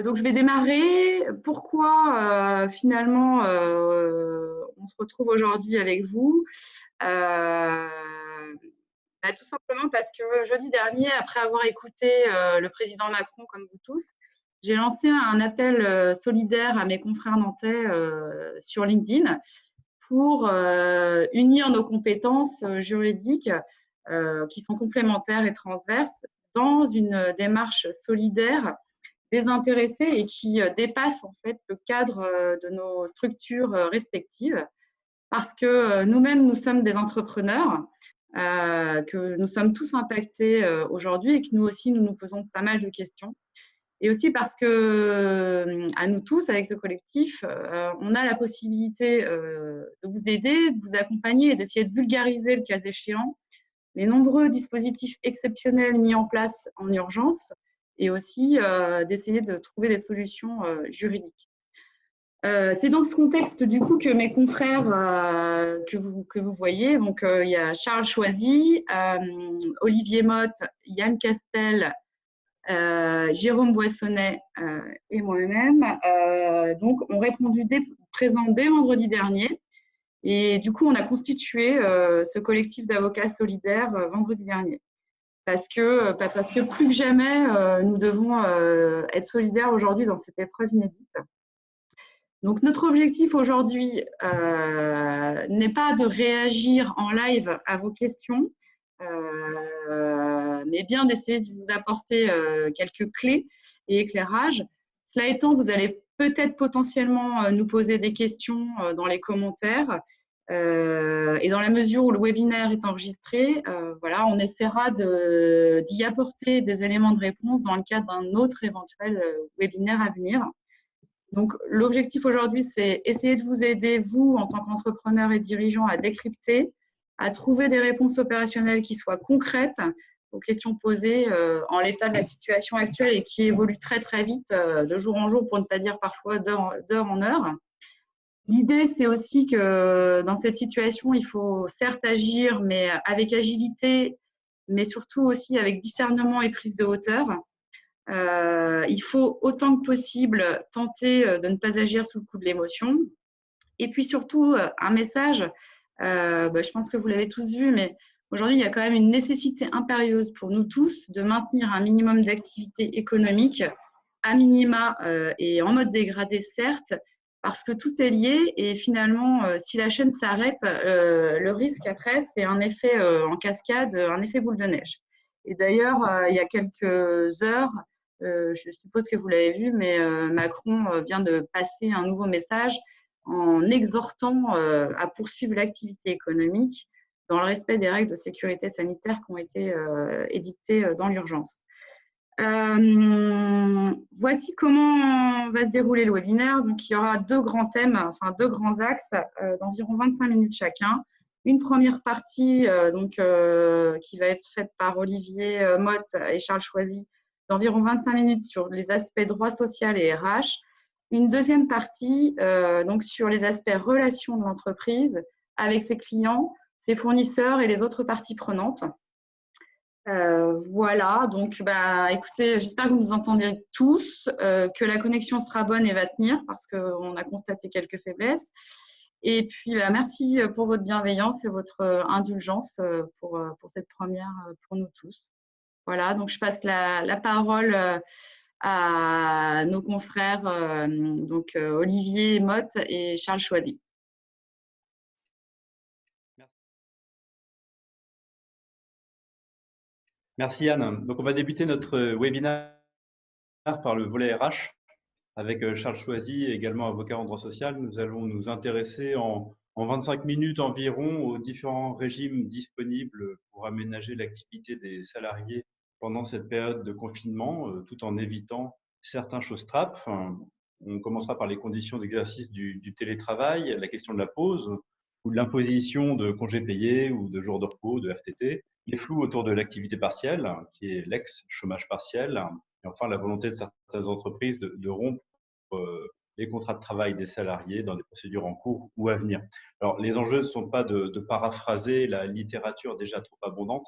Donc, je vais démarrer. Pourquoi finalement on se retrouve aujourd'hui avec vous? Euh, Tout simplement parce que jeudi dernier, après avoir écouté le président Macron, comme vous tous, j'ai lancé un appel solidaire à mes confrères nantais sur LinkedIn pour unir nos compétences juridiques qui sont complémentaires et transverses dans une démarche solidaire, désintéressée et qui dépasse en fait le cadre de nos structures respectives, parce que nous-mêmes, nous sommes des entrepreneurs, que nous sommes tous impactés aujourd'hui et que nous aussi, nous nous posons pas mal de questions. Et aussi parce que, à nous tous, avec ce collectif, on a la possibilité de vous aider, de vous accompagner et d'essayer de vulgariser, le cas échéant, les nombreux dispositifs exceptionnels mis en place en urgence et aussi d'essayer de trouver des solutions juridiques. C'est dans ce contexte du coup que mes confrères que vous voyez, donc il y a Charles Choisy, Olivier Motte, Yann Castel, Jérôme Boissonnet et moi-même, donc ont répondu présents dès vendredi dernier. Et du coup, on a constitué ce collectif d'avocats solidaires vendredi dernier. Parce que plus que jamais, nous devons être solidaires aujourd'hui dans cette épreuve inédite. Donc, notre objectif aujourd'hui n'est pas de réagir en live à vos questions, mais bien d'essayer de vous apporter quelques clés et éclairages. Cela étant, vous allez peut-être potentiellement nous poser des questions dans les commentaires. Et dans la mesure où le webinaire est enregistré, voilà, on essaiera d'y apporter des éléments de réponse dans le cadre d'un autre éventuel webinaire à venir. Donc, l'objectif aujourd'hui, c'est essayer de vous aider, vous, en tant qu'entrepreneur et dirigeant, à décrypter, à trouver des réponses opérationnelles qui soient concrètes aux questions posées en l'état de la situation actuelle et qui évolue très, très vite, de jour en jour, pour ne pas dire parfois d'heure en heure. L'idée, c'est aussi que dans cette situation, il faut certes agir, mais avec agilité, mais surtout aussi avec discernement et prise de hauteur. Il faut autant que possible tenter de ne pas agir sous le coup de l'émotion. Et puis surtout, un message, je pense que vous l'avez tous vu, mais aujourd'hui, il y a quand même une nécessité impérieuse pour nous tous de maintenir un minimum d'activité économique, à minima et en mode dégradé, certes, parce que tout est lié et finalement, si la chaîne s'arrête, le risque après, c'est un effet en cascade, un effet boule de neige. Et d'ailleurs, il y a quelques heures, je suppose que vous l'avez vu, mais Macron vient de passer un nouveau message en exhortant à poursuivre l'activité économique dans le respect des règles de sécurité sanitaire qui ont été édictées dans l'urgence. Voici comment va se dérouler le webinaire. Donc, il y aura deux grands thèmes, enfin deux grands axes d'environ 25 minutes chacun. Une première partie qui va être faite par Olivier Motte et Charles Choisy d'environ 25 minutes sur les aspects droit social et RH. Une deuxième partie donc sur les aspects relations de l'entreprise avec ses clients, ses fournisseurs et les autres parties prenantes. Voilà, donc écoutez, j'espère que vous nous entendez tous, que la connexion sera bonne et va tenir parce qu'on a constaté quelques faiblesses. Et puis, merci pour votre bienveillance et votre indulgence pour cette première pour nous tous. Voilà, donc je passe la parole à nos confrères Olivier Motte et Charles Choisy. Merci Anne. Donc on va débuter notre webinaire par le volet RH avec Charles Choisy, également avocat en droit social. Nous allons nous intéresser en 25 minutes environ aux différents régimes disponibles pour aménager l'activité des salariés pendant cette période de confinement, tout en évitant certains choses-trappes. On commencera par les conditions d'exercice du télétravail, la question de la pause ou de l'imposition de congés payés ou de jours de repos, de FTT, les flous autour de l'activité partielle, qui est l'ex-chômage partiel, et enfin la volonté de certaines entreprises de rompre les contrats de travail des salariés dans des procédures en cours ou à venir. Alors, les enjeux ne sont pas de paraphraser la littérature déjà trop abondante,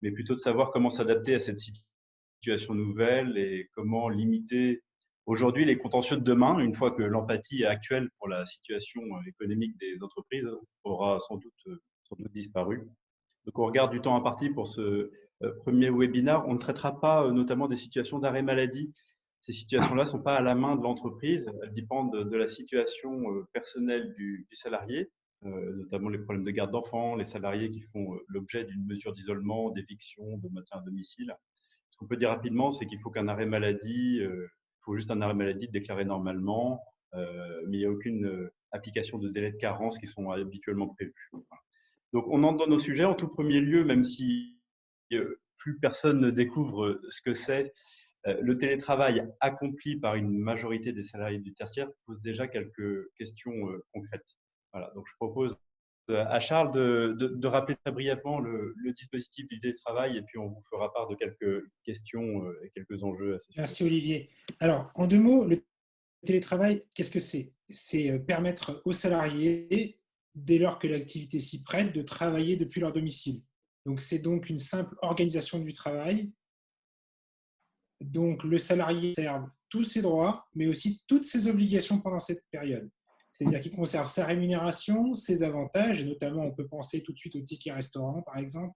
mais plutôt de savoir comment s'adapter à cette situation nouvelle et comment limiter Aujourd'hui, les contentieux de demain, une fois que l'empathie est actuelle pour la situation économique des entreprises, aura sans doute disparu. Donc, on regarde du temps imparti pour ce premier webinaire. On ne traitera pas notamment des situations d'arrêt maladie. Ces situations-là ne sont pas à la main de l'entreprise. Elles dépendent de la situation personnelle du salarié, notamment les problèmes de garde d'enfants, les salariés qui font l'objet d'une mesure d'isolement, d'éviction, de maintien à domicile. Ce qu'on peut dire rapidement, c'est qu'il faut qu'un arrêt maladie, il faut juste un arrêt maladie déclaré normalement, mais il n'y a aucune application de délai de carence qui sont habituellement prévus. Voilà. Donc, on entre dans nos sujets. En tout premier lieu, même si plus personne ne découvre ce que c'est, le télétravail accompli par une majorité des salariés du tertiaire pose déjà quelques questions concrètes. Voilà. Donc, je propose à Charles de rappeler très brièvement le dispositif du télétravail et puis on vous fera part de quelques questions et quelques enjeux à ce sujet. Merci Olivier. Alors, en 2 mots, le télétravail, qu'est-ce que c'est? C'est permettre aux salariés, dès lors que l'activité s'y prête, de travailler depuis leur domicile. Donc, c'est donc une simple organisation du travail. Donc, le salarié conserve tous ses droits, mais aussi toutes ses obligations pendant cette période. C'est-à-dire qu'il conserve sa rémunération, ses avantages, et notamment, on peut penser tout de suite au ticket restaurant, par exemple,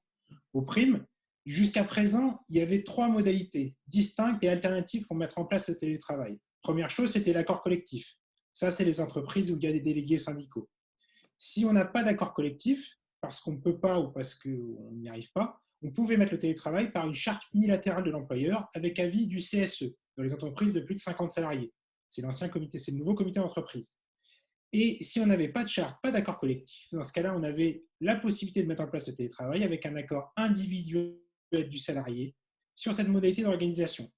aux primes. Jusqu'à présent, il y avait 3 modalités distinctes et alternatives pour mettre en place le télétravail. Première chose, c'était l'accord collectif. Ça, c'est les entreprises où il y a des délégués syndicaux. Si on n'a pas d'accord collectif, parce qu'on ne peut pas ou parce qu'on n'y arrive pas, on pouvait mettre le télétravail par une charte unilatérale de l'employeur avec avis du CSE dans les entreprises de plus de 50 salariés. C'est l'ancien comité, c'est le nouveau comité d'entreprise. Et si on n'avait pas de charte, pas d'accord collectif, dans ce cas-là, on avait la possibilité de mettre en place le télétravail avec un accord individuel du salarié sur cette modalité d'organisation.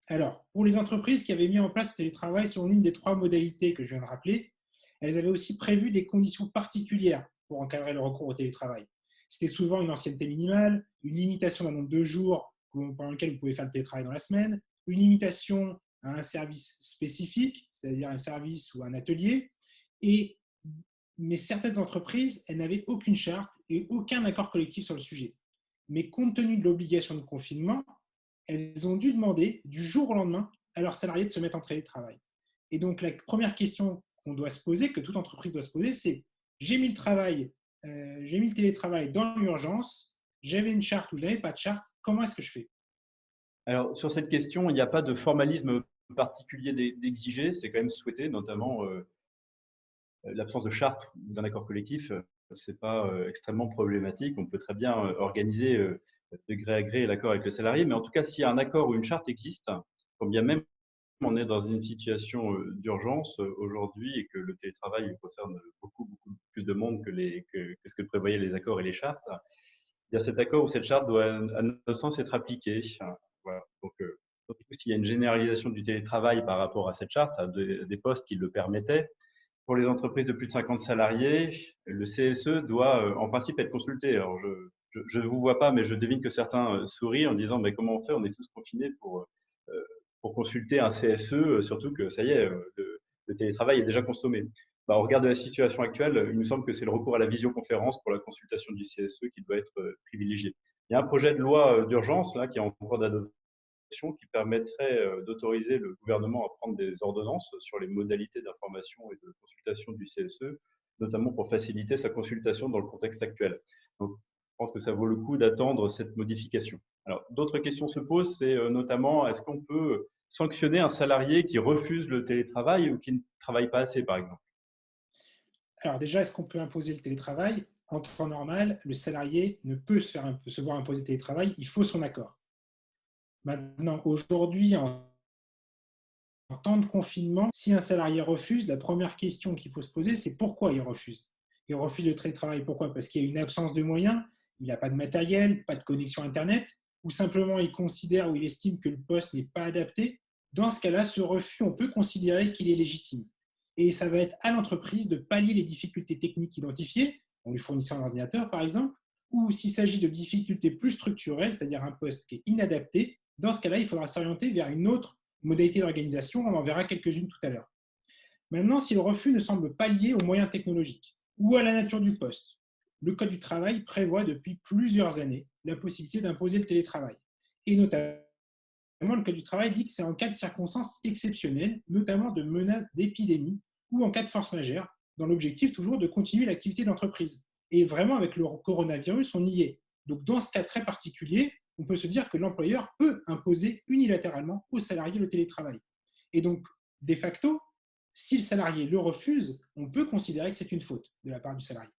Alors, pour les entreprises qui avaient mis en place le télétravail selon l'une des 3 modalités que je viens de rappeler, elles avaient aussi prévu des conditions particulières pour encadrer le recours au télétravail. C'était souvent une ancienneté minimale, une limitation d'un nombre de jours pendant lequel vous pouvez faire le télétravail dans la semaine, une limitation à un service spécifique, c'est-à-dire un service ou un atelier. Mais certaines entreprises, elles n'avaient aucune charte et aucun accord collectif sur le sujet. Mais compte tenu de l'obligation de confinement, elles ont dû demander du jour au lendemain à leurs salariés de se mettre en télétravail. Et donc, la première question qu'on doit se poser, que toute entreprise doit se poser, c'est j'ai mis le télétravail dans l'urgence, j'avais une charte ou je n'avais pas de charte, comment est-ce que je fais? Alors, sur cette question, il n'y a pas de formalisme particulier d'exiger, c'est quand même souhaité, notamment l'absence de charte ou d'un accord collectif, ce n'est pas extrêmement problématique. On peut très bien organiser de gré à gré l'accord avec le salarié, mais en tout cas, si un accord ou une charte existe, quand bien même on est dans une situation d'urgence aujourd'hui et que le télétravail concerne beaucoup plus de monde que ce que prévoyaient les accords et les chartes, eh bien cet accord ou cette charte doit, à notre sens, être appliqué. Voilà. Donc, surtout s'il y a une généralisation du télétravail par rapport à cette charte, à des postes qui le permettaient, pour les entreprises de plus de 50 salariés, le CSE doit en principe être consulté. Alors, je ne vous vois pas, mais je devine que certains sourient en disant mais comment on fait? On est tous confinés pour consulter un CSE, surtout que ça y est, le télétravail est déjà consommé. Bah, au regard de la situation actuelle, il nous semble que c'est le recours à la visioconférence pour la consultation du CSE qui doit être privilégié. Il y a un projet de loi d'urgence là, qui est en cours d'adoption qui permettrait d'autoriser le gouvernement à prendre des ordonnances sur les modalités d'information et de consultation du CSE, notamment pour faciliter sa consultation dans le contexte actuel. Donc, je pense que ça vaut le coup d'attendre cette modification. Alors, d'autres questions se posent, c'est notamment, est-ce qu'on peut sanctionner un salarié qui refuse le télétravail ou qui ne travaille pas assez, par exemple? Alors déjà, est-ce qu'on peut imposer le télétravail? En temps normal, le salarié ne peut se voir imposer le télétravail, il faut son accord. Maintenant, aujourd'hui, en temps de confinement, si un salarié refuse, la première question qu'il faut se poser, c'est pourquoi il refuse. Il refuse le télétravail, pourquoi? Parce qu'il y a une absence de moyens, il n'a pas de matériel, pas de connexion Internet, ou simplement il considère ou il estime que le poste n'est pas adapté. Dans ce cas-là, ce refus, on peut considérer qu'il est légitime. Et ça va être à l'entreprise de pallier les difficultés techniques identifiées, en lui fournissant un ordinateur par exemple, ou s'il s'agit de difficultés plus structurelles, c'est-à-dire un poste qui est inadapté, dans ce cas-là, il faudra s'orienter vers une autre modalité d'organisation, on en verra quelques-unes tout à l'heure. Maintenant, si le refus ne semble pas lié aux moyens technologiques ou à la nature du poste, le Code du travail prévoit depuis plusieurs années la possibilité d'imposer le télétravail, et notamment le Code du travail dit que c'est en cas de circonstances exceptionnelles, notamment de menaces d'épidémie ou en cas de force majeure, dans l'objectif toujours de continuer l'activité d'entreprise. Et vraiment, avec le coronavirus, on y est. Donc, dans ce cas très particulier, on peut se dire que l'employeur peut imposer unilatéralement aux salariés le télétravail. Et donc, de facto, si le salarié le refuse, on peut considérer que c'est une faute de la part du salarié.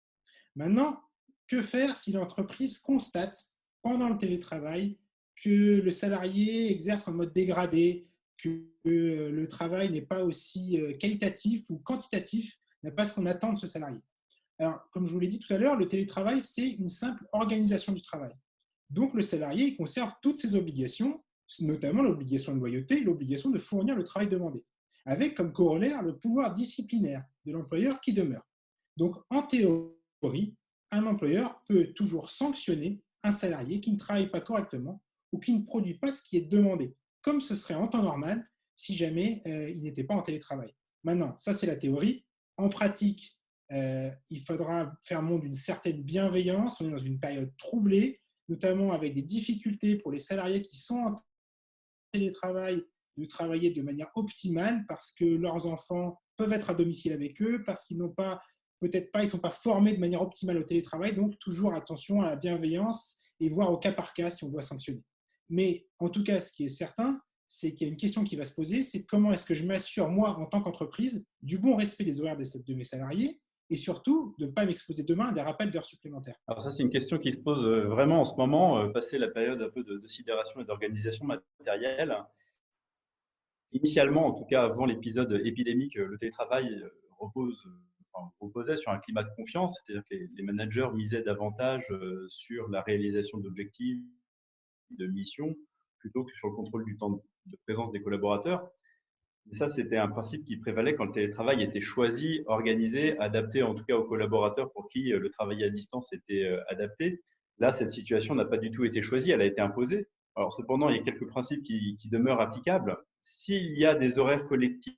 Maintenant, que faire si l'entreprise constate pendant le télétravail que le salarié exerce en mode dégradé, que le travail n'est pas aussi qualitatif ou quantitatif, n'a pas ce qu'on attend de ce salarié? Alors, comme je vous l'ai dit tout à l'heure, le télétravail, c'est une simple organisation du travail. Donc, le salarié il conserve toutes ses obligations, notamment l'obligation de loyauté et l'obligation de fournir le travail demandé, avec comme corollaire le pouvoir disciplinaire de l'employeur qui demeure. Donc, en théorie, un employeur peut toujours sanctionner un salarié qui ne travaille pas correctement ou qui ne produit pas ce qui est demandé, comme ce serait en temps normal si jamais il n'était pas en télétravail. Maintenant, ça c'est la théorie. En pratique, il faudra faire montre d'une certaine bienveillance. On est dans une période troublée, notamment avec des difficultés pour les salariés qui sont en télétravail de travailler de manière optimale parce que leurs enfants peuvent être à domicile avec eux, parce qu'ils n'ont pas, peut-être pas, ils ne sont pas formés de manière optimale au télétravail. Donc, toujours attention à la bienveillance et voir au cas par cas si on doit sanctionner. Mais en tout cas, ce qui est certain, c'est qu'il y a une question qui va se poser, c'est comment est-ce que je m'assure, moi, en tant qu'entreprise, du bon respect des horaires de mes salariés et surtout de ne pas m'exposer demain à des rappels d'heures supplémentaires. Alors ça, c'est une question qui se pose vraiment en ce moment, passé la période un peu de sidération et d'organisation matérielle. Initialement, en tout cas avant l'épisode épidémique, le télétravail reposait sur un climat de confiance, c'est-à-dire que les managers misaient davantage sur la réalisation d'objectifs, de missions, plutôt que sur le contrôle du temps de présence des collaborateurs. Et ça, c'était un principe qui prévalait quand le télétravail était choisi, organisé, adapté en tout cas aux collaborateurs pour qui le travail à distance était adapté. Là, cette situation n'a pas du tout été choisie, elle a été imposée. Alors, cependant, il y a quelques principes qui demeurent applicables. S'il y a des horaires collectifs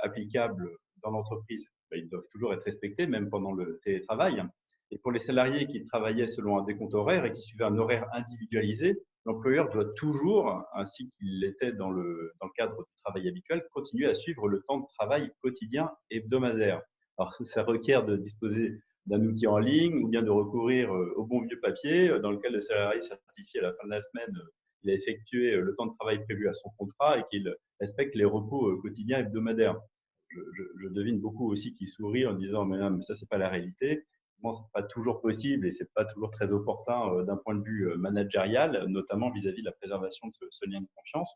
applicables dans l'entreprise, ils doivent toujours être respectés, même pendant le télétravail. Et pour les salariés qui travaillaient selon un décompte horaire et qui suivaient un horaire individualisé, l'employeur doit toujours, ainsi qu'il l'était dans le cadre du travail habituel, continuer à suivre le temps de travail quotidien et hebdomadaire. Alors, ça requiert de disposer d'un outil en ligne ou bien de recourir au bon vieux papier dans lequel le salarié certifie à la fin de la semaine qu'il a effectué le temps de travail prévu à son contrat et qu'il respecte les repos quotidiens hebdomadaires. Je devine beaucoup aussi qui sourient en disant mais non, mais ça, c'est pas la réalité. Bon, ce n'est pas toujours possible et ce n'est pas toujours très opportun d'un point de vue managérial, notamment vis-à-vis de la préservation de ce lien de confiance.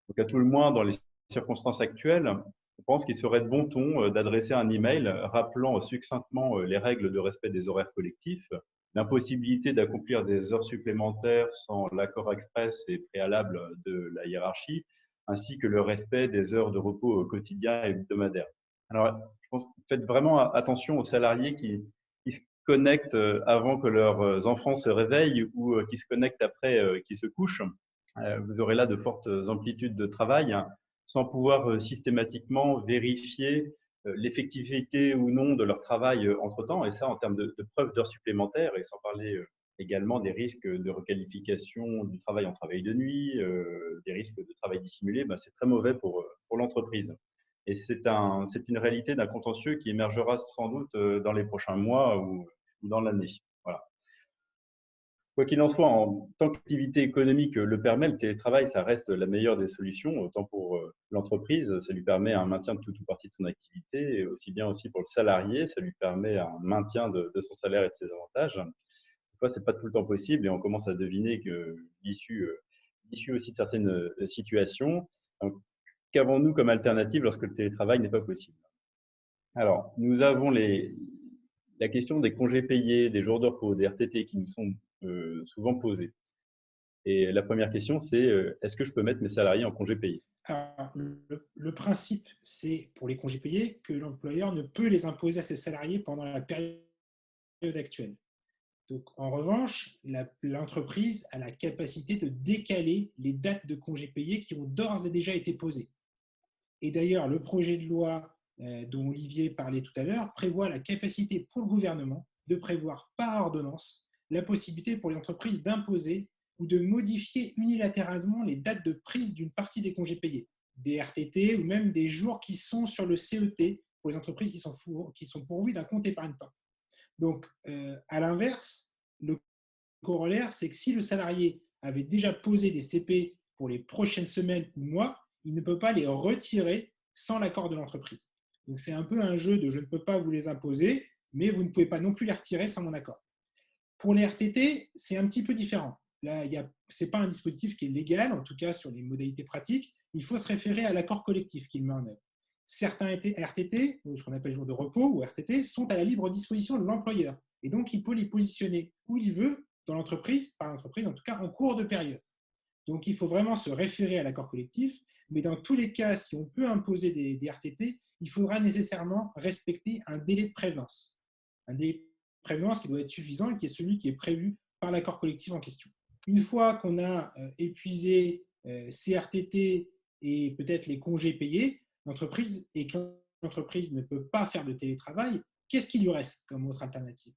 Donc, à tout le moins, dans les circonstances actuelles, je pense qu'il serait de bon ton d'adresser un email rappelant succinctement les règles de respect des horaires collectifs, l'impossibilité d'accomplir des heures supplémentaires sans l'accord express et préalable de la hiérarchie, ainsi que le respect des heures de repos quotidiens et hebdomadaires. Alors, je pense que faites vraiment attention aux salariés qui se connectent avant que leurs enfants se réveillent ou qui se connectent après qu'ils se couchent. Vous aurez là de fortes amplitudes de travail sans pouvoir systématiquement vérifier l'effectivité ou non de leur travail entre-temps, et ça en termes de preuves d'heures supplémentaires, et sans parler également des risques de requalification du travail en travail de nuit, des risques de travail dissimulé, c'est très mauvais pour l'entreprise. Et c'est une réalité d'un contentieux qui émergera sans doute dans les prochains mois ou dans l'année. Voilà. Quoi qu'il en soit, en tant qu'activité économique le permet, le télétravail, ça reste la meilleure des solutions, autant pour l'entreprise, ça lui permet un maintien de tout ou partie de son activité, et aussi bien aussi pour le salarié, ça lui permet un maintien de son salaire et de ses avantages. Des fois, ce n'est pas tout le temps possible et on commence à deviner que l'issue aussi de certaines situations. Donc, qu'avons-nous comme alternative lorsque le télétravail n'est pas possible? Alors, nous avons la question des congés payés, des jours de repos, des RTT qui nous sont souvent posés. Et la première question, c'est est-ce que je peux mettre mes salariés en congés payés? Alors, le principe, c'est pour les congés payés que l'employeur ne peut les imposer à ses salariés pendant la période actuelle. Donc, en revanche, l'entreprise a la capacité de décaler les dates de congés payés qui ont d'ores et déjà été posées. Et d'ailleurs, le projet de loi dont Olivier parlait tout à l'heure prévoit la capacité pour le gouvernement de prévoir par ordonnance la possibilité pour les entreprises d'imposer ou de modifier unilatéralement les dates de prise d'une partie des congés payés, des RTT ou même des jours qui sont sur le CET pour les entreprises qui sont pourvues d'un compte épargne-temps. Donc, à l'inverse, le corollaire, c'est que si le salarié avait déjà posé des CP pour les prochaines semaines ou mois, il ne peut pas les retirer sans l'accord de l'entreprise. Donc, c'est un peu un jeu de je ne peux pas vous les imposer, mais vous ne pouvez pas non plus les retirer sans mon accord. Pour les RTT, c'est un petit peu différent. Là, ce n'est pas un dispositif qui est légal, en tout cas sur les modalités pratiques. Il faut se référer à l'accord collectif qu'il met en œuvre. Certains RTT, ce qu'on appelle jours de repos ou RTT, sont à la libre disposition de l'employeur. Et donc, il peut les positionner où il veut dans l'entreprise, par l'entreprise, en tout cas en cours de période. Donc, il faut vraiment se référer à l'accord collectif. Mais dans tous les cas, si on peut imposer des RTT, il faudra nécessairement respecter un délai de prévenance. Un délai de prévenance qui doit être suffisant et qui est celui qui est prévu par l'accord collectif en question. Une fois qu'on a épuisé ces RTT et peut-être les congés payés, l'entreprise et que l'entreprise ne peut pas faire de télétravail, qu'est-ce qui lui reste comme autre alternative?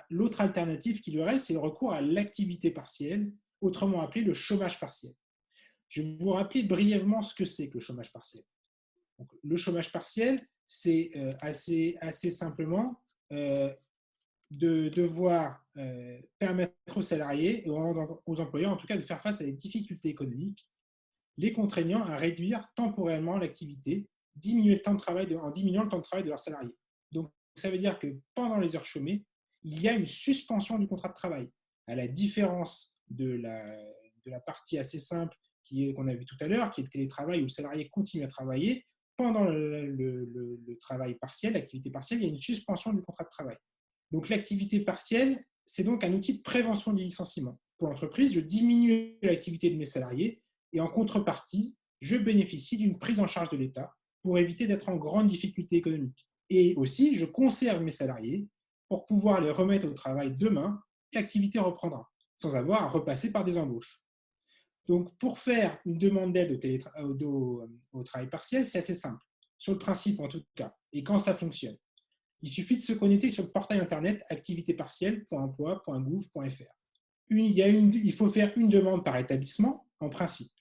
L'autre alternative qui lui reste, c'est le recours à l'activité partielle, autrement appelé le chômage partiel. Je vais vous rappeler brièvement ce que c'est que le chômage partiel. Donc, le chômage partiel, c'est assez simplement de devoir permettre aux salariés et aux employeurs, en tout cas, de faire face à des difficultés économiques, les contraignant à réduire temporairement l'activité, diminuer le temps de travail en diminuant le temps de travail de leurs salariés. Donc, ça veut dire que pendant les heures chômées, il y a une suspension du contrat de travail, à la différence de la partie assez simple qu'on a vu tout à l'heure, qui est le télétravail où le salarié continue à travailler. Pendant le travail partiel, l'activité partielle, il y a une suspension du contrat de travail. Donc, l'activité partielle, c'est donc un outil de prévention du licenciement. Pour l'entreprise, je diminue l'activité de mes salariés et en contrepartie, je bénéficie d'une prise en charge de l'État pour éviter d'être en grande difficulté économique. Et aussi, je conserve mes salariés pour pouvoir les remettre au travail demain, l'activité reprendra, sans avoir à repasser par des embauches. Donc, pour faire une demande d'aide au travail partiel, c'est assez simple, sur le principe en tout cas, et quand ça fonctionne. Il suffit de se connecter sur le portail internet activitépartielle.emploi.gouv.fr. Il faut faire une demande par établissement, en principe.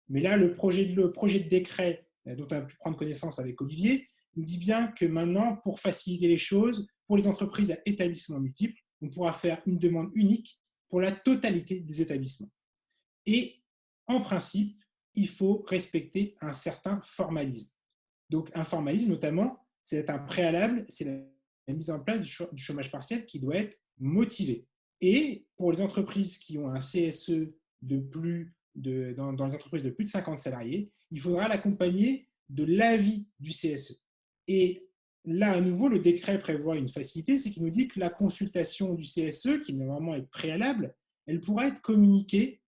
Mais là, le projet de décret dont on a pu prendre connaissance avec Olivier nous dit bien que maintenant, pour faciliter les choses, pour les entreprises à établissements multiples, on pourra faire une demande unique pour la totalité des établissements. Et en principe, il faut respecter un certain formalisme. Donc, un formalisme, notamment, c'est un préalable, c'est la mise en place du chômage partiel qui doit être motivé. Et pour les entreprises qui ont un CSE dans les entreprises de plus de 50 salariés, il faudra l'accompagner de l'avis du CSE. Et là, à nouveau, le décret prévoit une facilité, c'est qu'il nous dit que la consultation du CSE, qui normalement est préalable, elle pourra être communiquée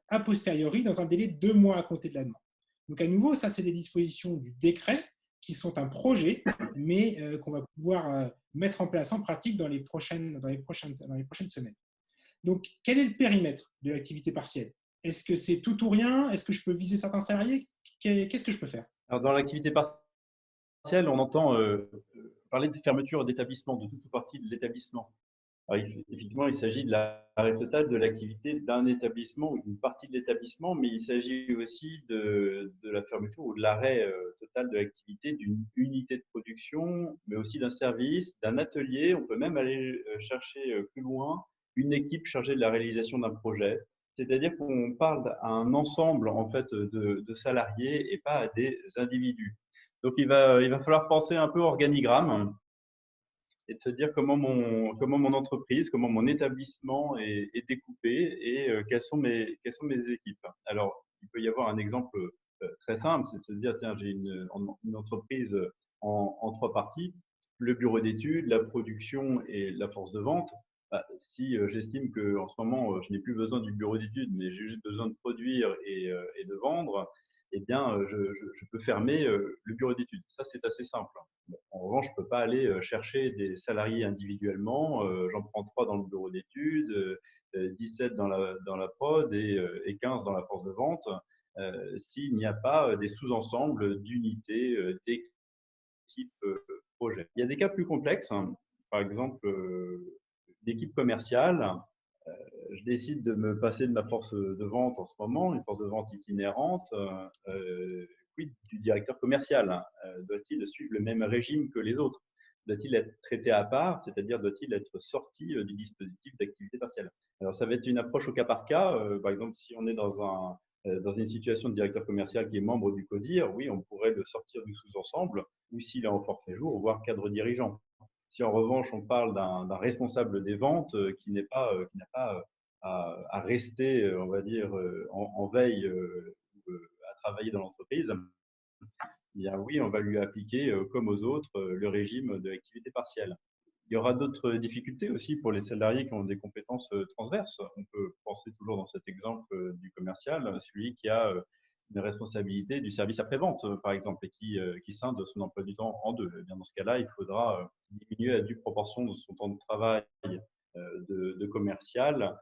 a posteriori dans un délai de 2 mois à compter de la demande. Donc à nouveau, ça c'est des dispositions du décret qui sont un projet, mais qu'on va pouvoir mettre en place en pratique dans les prochaines semaines. Donc quel est le périmètre de l'activité partielle? Est-ce que c'est tout ou rien? Est-ce que je peux viser certains salariés? Qu'est-ce que je peux faire? Alors, dans l'activité partielle, on entend parler de fermeture d'établissement, de toute ou partie de l'établissement. Alors, effectivement, il s'agit de l'arrêt total de l'activité d'un établissement ou d'une partie de l'établissement, mais il s'agit aussi de la fermeture ou de l'arrêt total de l'activité d'une unité de production, mais aussi d'un service, d'un atelier. On peut même aller chercher plus loin une équipe chargée de la réalisation d'un projet. C'est-à-dire qu'on parle à un ensemble en fait, de salariés et pas à des individus. Donc, il va falloir penser un peu organigramme et de se dire comment mon entreprise, comment mon établissement est découpé et quelles sont mes équipes. Alors, il peut y avoir un exemple très simple, c'est de se dire, tiens, j'ai une entreprise en 3 parties, le bureau d'études, la production et la force de vente. Si j'estime qu'en ce moment, je n'ai plus besoin du bureau d'études, mais j'ai juste besoin de produire et de vendre, eh bien, je peux fermer le bureau d'études. Ça, c'est assez simple. Bon, en revanche, je ne peux pas aller chercher des salariés individuellement. J'en prends 3 dans le bureau d'études, 17 dans la prod et 15 dans la force de vente. S'il n'y a pas des sous-ensembles d'unités, d'équipes, projets. Il y a des cas plus complexes. Par exemple, l'équipe commerciale Je décide de me passer de ma force de vente en ce moment, une force de vente itinérante. Quid du directeur commercial, hein? Doit-il suivre le même régime que les autres? Doit-il être traité à part, c'est-à-dire doit-il être sorti du dispositif d'activité partielle? Alors, ça va être une approche au cas par cas. Par exemple, si on est dans une situation de directeur commercial qui est membre du CODIR, oui, on pourrait le sortir du sous-ensemble, ou s'il est en forfait jour, voire cadre dirigeant. Si en revanche on parle d'un responsable des ventes qui n'a pas à rester, on va dire, en veille à travailler dans l'entreprise, eh bien oui, on va lui appliquer, comme aux autres, le régime de l'activité partielle. Il y aura d'autres difficultés aussi pour les salariés qui ont des compétences transverses. On peut penser toujours dans cet exemple du commercial, celui qui a une responsabilité du service après-vente, par exemple, et qui scinde son emploi du temps en deux. Eh bien, dans ce cas-là, il faudra diminuer à due proportion de son temps de travail de commercial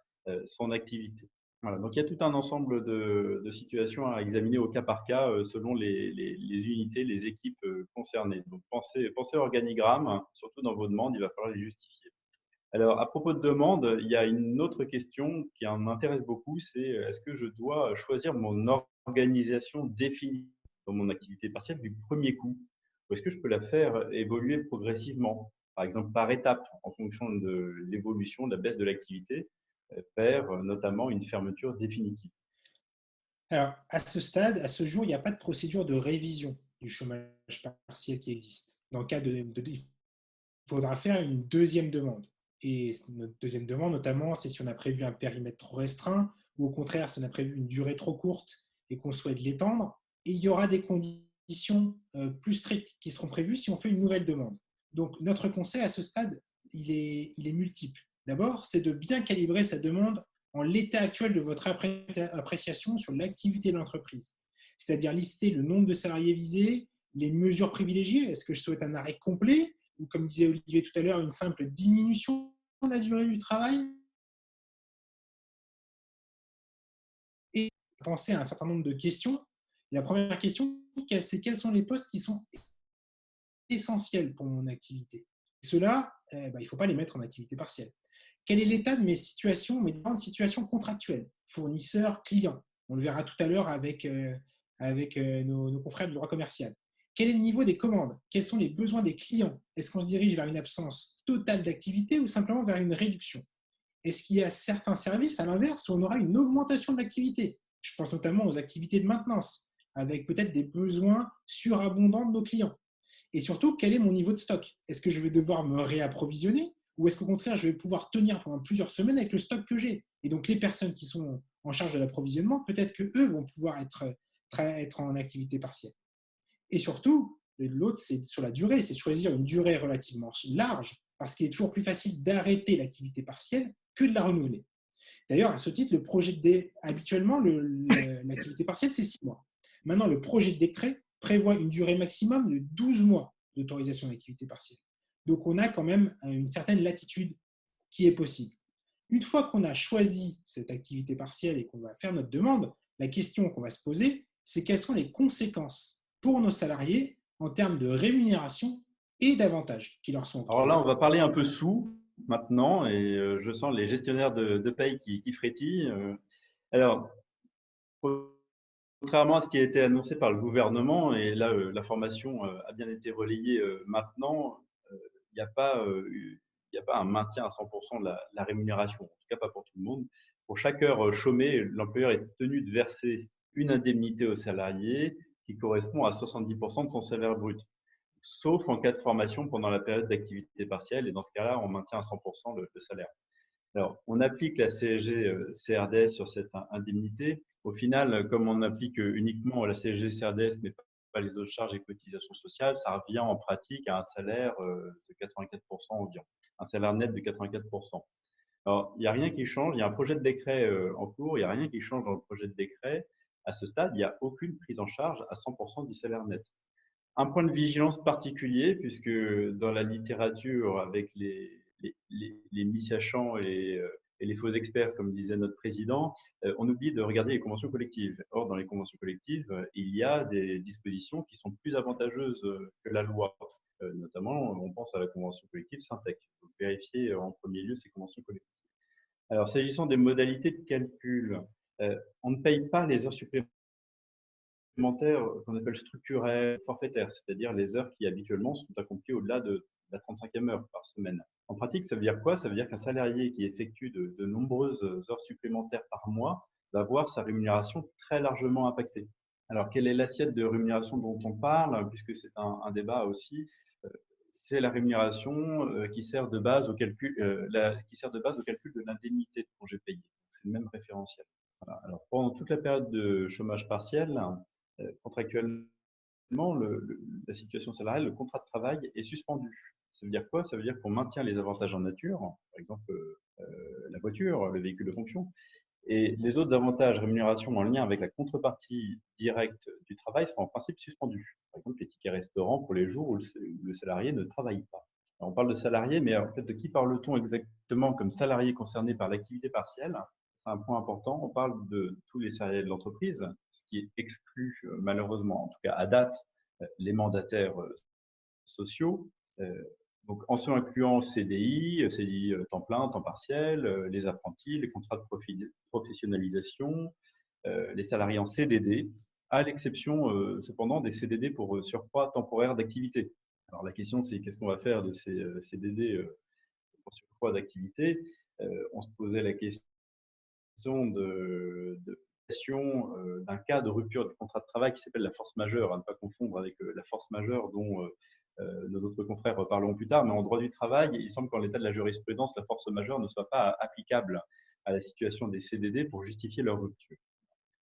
son activité. Voilà, donc il y a tout un ensemble de situations à examiner au cas par cas selon les unités, les équipes concernées. Donc pensez organigramme, surtout dans vos demandes, il va falloir les justifier. Alors à propos de demandes, il y a une autre question qui m'intéresse beaucoup, c'est est-ce que je dois choisir mon organisation définie dans mon activité partielle du premier coup, ou est-ce que je peux la faire évoluer progressivement, par exemple par étapes, en fonction de l'évolution, de la baisse de l'activité, vers notamment une fermeture définitive? Alors, à ce stade, à ce jour, il n'y a pas de procédure de révision du chômage partiel qui existe. Dans le cas il faudra faire une deuxième demande. Et notre deuxième demande, notamment, c'est si on a prévu un périmètre trop restreint ou au contraire, si on a prévu une durée trop courte et qu'on souhaite l'étendre. Et il y aura des conditions plus strictes qui seront prévues si on fait une nouvelle demande. Donc, notre conseil à ce stade, il est multiple. D'abord, c'est de bien calibrer sa demande en l'état actuel de votre appréciation sur l'activité de l'entreprise. C'est-à-dire lister le nombre de salariés visés, les mesures privilégiées. Est-ce que je souhaite un arrêt complet ou, comme disait Olivier tout à l'heure, une simple diminution de la durée du travail? Et penser à un certain nombre de questions. La première question, c'est quels sont les postes qui sont essentiels pour mon activité? Et ceux-là, il ne faut pas les mettre en activité partielle. Quel est l'état de mes situations, mes différentes situations contractuelles, fournisseurs, clients? On le verra tout à l'heure avec nos confrères du droit commercial. Quel est le niveau des commandes? Quels sont les besoins des clients? Est-ce qu'on se dirige vers une absence totale d'activité ou simplement vers une réduction? Est-ce qu'il y a certains services, à l'inverse, où on aura une augmentation de l'activité? Je pense notamment aux activités de maintenance, avec peut-être des besoins surabondants de nos clients. Et surtout, quel est mon niveau de stock? Est-ce que je vais devoir me réapprovisionner ou est-ce qu'au contraire, je vais pouvoir tenir pendant plusieurs semaines avec le stock que j'ai? Et donc, les personnes qui sont en charge de l'approvisionnement, peut-être qu'eux vont pouvoir être en activité partielle. Et surtout, l'autre, c'est sur la durée, c'est de choisir une durée relativement large, parce qu'il est toujours plus facile d'arrêter l'activité partielle que de la renouveler. D'ailleurs, à ce titre, habituellement, l'activité partielle, c'est 6 mois. Maintenant, le projet de décret prévoit une durée maximum de 12 mois d'autorisation d'activité partielle. Donc, on a quand même une certaine latitude qui est possible. Une fois qu'on a choisi cette activité partielle et qu'on va faire notre demande, la question qu'on va se poser, c'est quelles sont les conséquences pour nos salariés en termes de rémunération et d'avantages qui leur sont Alors là, octroyés. on va parler un peu sous maintenant, et je sens les gestionnaires de paye qui frétillent. Alors, contrairement à ce qui a été annoncé par le gouvernement, et là, l'information a bien été relayée maintenant, il n'y a pas, il n'y a pas un maintien à 100% de la rémunération, en tout cas pas pour tout le monde. Pour chaque heure chômée, l'employeur est tenu de verser une indemnité au salarié qui correspond à 70% de son salaire brut, sauf en cas de formation pendant la période d'activité partielle. Et dans ce cas-là, on maintient à 100% le salaire. Alors, on applique la CSG-CRDS sur cette indemnité. Au final, comme on applique uniquement la CSG-CRDS, mais pas les autres charges et cotisations sociales, ça revient en pratique à un salaire de 84% environ, un salaire net de 84%. Alors, il n'y a rien qui change. Il y a un projet de décret en cours. Il n'y a rien qui change dans le projet de décret. À ce stade, il n'y a aucune prise en charge à 100% du salaire net. Un point de vigilance particulier, puisque dans la littérature, avec les mis-sachants et les faux experts, comme disait notre président, on oublie de regarder les conventions collectives. Or, dans les conventions collectives, il y a des dispositions qui sont plus avantageuses que la loi. Notamment, on pense à la convention collective Syntec. Donc, vérifiez en premier lieu ces conventions collectives. Alors, s'agissant des modalités de calcul, on ne paye pas les heures supplémentaires qu'on appelle structurelles, forfaitaires, c'est-à-dire les heures qui habituellement sont accomplies au-delà de la 35e heure par semaine. En pratique, ça veut dire quoi? Ça veut dire qu'un salarié qui effectue de nombreuses heures supplémentaires par mois va voir sa rémunération très largement impactée. Alors, quelle est l'assiette de rémunération dont on parle, puisque c'est un débat aussi? C'est la rémunération qui sert de base au calcul, de l'indemnité de congé payé. C'est le même référentiel. Voilà. Alors, pendant toute la période de chômage partiel, contractuellement, la situation salariale, le contrat de travail est suspendu. Ça veut dire quoi? Ça veut dire qu'on maintient les avantages en nature, par exemple la voiture, le véhicule de fonction, et les autres avantages, rémunération en lien avec la contrepartie directe du travail sont en principe suspendus. Par exemple, les tickets restaurants pour les jours où le salarié ne travaille pas. Alors, on parle de salarié, mais en fait, de qui parle-t-on exactement comme salarié concerné par l'activité partielle? C'est un point important. On parle de tous les salariés de l'entreprise, ce qui exclut malheureusement, en tout cas à date, les mandataires sociaux. Donc, en ce incluant CDI temps plein, temps partiel, les apprentis, les contrats de professionnalisation, les salariés en CDD, à l'exception cependant des CDD pour surcroît temporaire d'activité. Alors, la question, c'est qu'est-ce qu'on va faire de ces CDD pour surcroît d'activité? On se posait la question d'un cas de rupture du contrat de travail qui s'appelle la force majeure, à ne pas confondre avec la force majeure dont nos autres confrères reparleront plus tard, mais en droit du travail, il semble qu'en l'état de la jurisprudence, la force majeure ne soit pas applicable à la situation des CDD pour justifier leur rupture.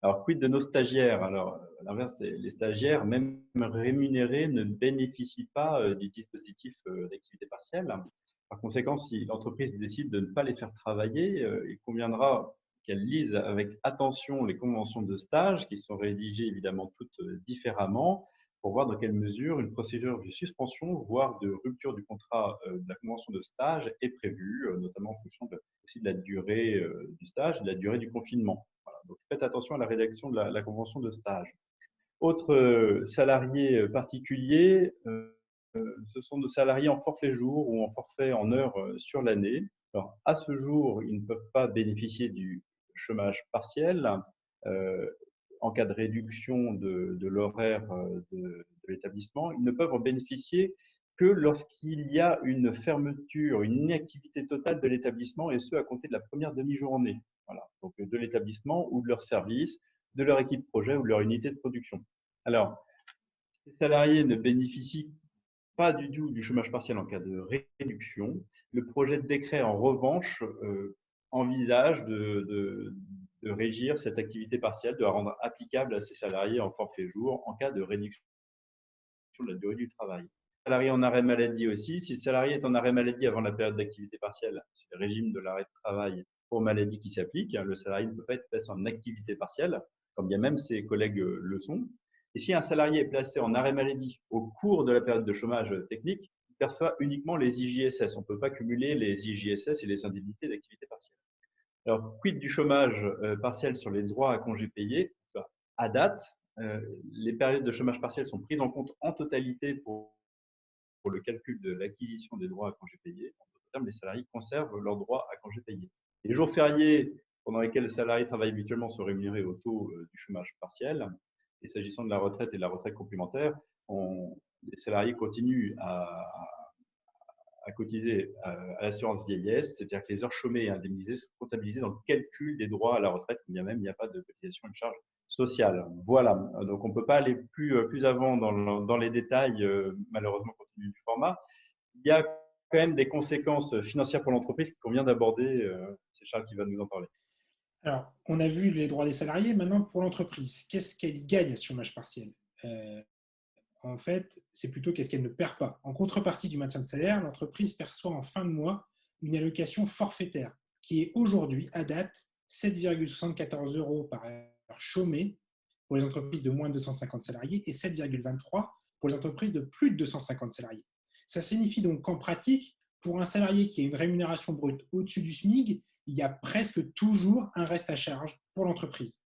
Alors, quid de nos stagiaires? Alors, à l'inverse, les stagiaires, même rémunérés, ne bénéficient pas du dispositif d'activité partielle. Par conséquent, si l'entreprise décide de ne pas les faire travailler, il conviendra qu'elle lise avec attention les conventions de stage, qui sont rédigées évidemment toutes différemment, pour voir dans quelle mesure une procédure de suspension, voire de rupture du contrat de la convention de stage est prévue, notamment en fonction aussi de la durée du stage et de la durée du confinement. Voilà. Donc, faites attention à la rédaction de la convention de stage. Autres salariés particuliers, ce sont nos salariés en forfait jour ou en forfait en heures sur l'année. Alors, à ce jour, ils ne peuvent pas bénéficier du chômage partiel en cas de réduction de l'horaire de l'établissement. Ils ne peuvent en bénéficier que lorsqu'il y a une fermeture, une inactivité totale de l'établissement, et ce, à compter de la première demi-journée. Voilà. Donc, de l'établissement ou de leur service, de leur équipe projet ou de leur unité de production. Alors, ces salariés ne bénéficient pas du tout du chômage partiel en cas de réduction. Le projet de décret, en revanche, envisage de régir cette activité partielle, de la rendre applicable à ces salariés en forfait jour en cas de réduction de la durée du travail. Salarié en arrêt maladie aussi. Si le salarié est en arrêt maladie avant la période d'activité partielle, c'est le régime de l'arrêt de travail pour maladie qui s'applique. Le salarié ne peut pas être placé en activité partielle, quand bien même ses collègues le sont. Et si un salarié est placé en arrêt maladie au cours de la période de chômage technique, il perçoit uniquement les IJSS. On ne peut pas cumuler les IJSS et les indemnités d'activité partielle. Alors, quid du chômage partiel sur les droits à congés payés? À date, les périodes de chômage partiel sont prises en compte en totalité pour le calcul de l'acquisition des droits à congés payés. En d'autres termes, les salariés conservent leurs droits à congés payés. Et les jours fériés pendant lesquels les salariés travaillent habituellement sont rémunérés au taux du chômage partiel. Et s'agissant de la retraite et de la retraite complémentaire, les salariés continuent à cotiser à l'assurance vieillesse, c'est-à-dire que les heures chômées et indemnisées sont comptabilisées dans le calcul des droits à la retraite, bien même il n'y a pas de cotisation et de charge sociale. Voilà, donc on ne peut pas aller plus avant dans les détails, malheureusement compte tenu du format. Il y a quand même des conséquences financières pour l'entreprise qu'on vient d'aborder. C'est Charles qui va nous en parler. Alors, on a vu les droits des salariés. Maintenant, pour l'entreprise, qu'est-ce qu'elle y gagne à ce chômage partiel? En fait, c'est plutôt qu'est-ce qu'elle ne perd pas. En contrepartie du maintien de salaire, l'entreprise perçoit en fin de mois une allocation forfaitaire qui est aujourd'hui, à date, 7,74 € par heure chômée pour les entreprises de moins de 250 salariés et 7,23 pour les entreprises de plus de 250 salariés. Ça signifie donc qu'en pratique, pour un salarié qui a une rémunération brute au-dessus du SMIC, il y a presque toujours un reste à charge pour l'entreprise.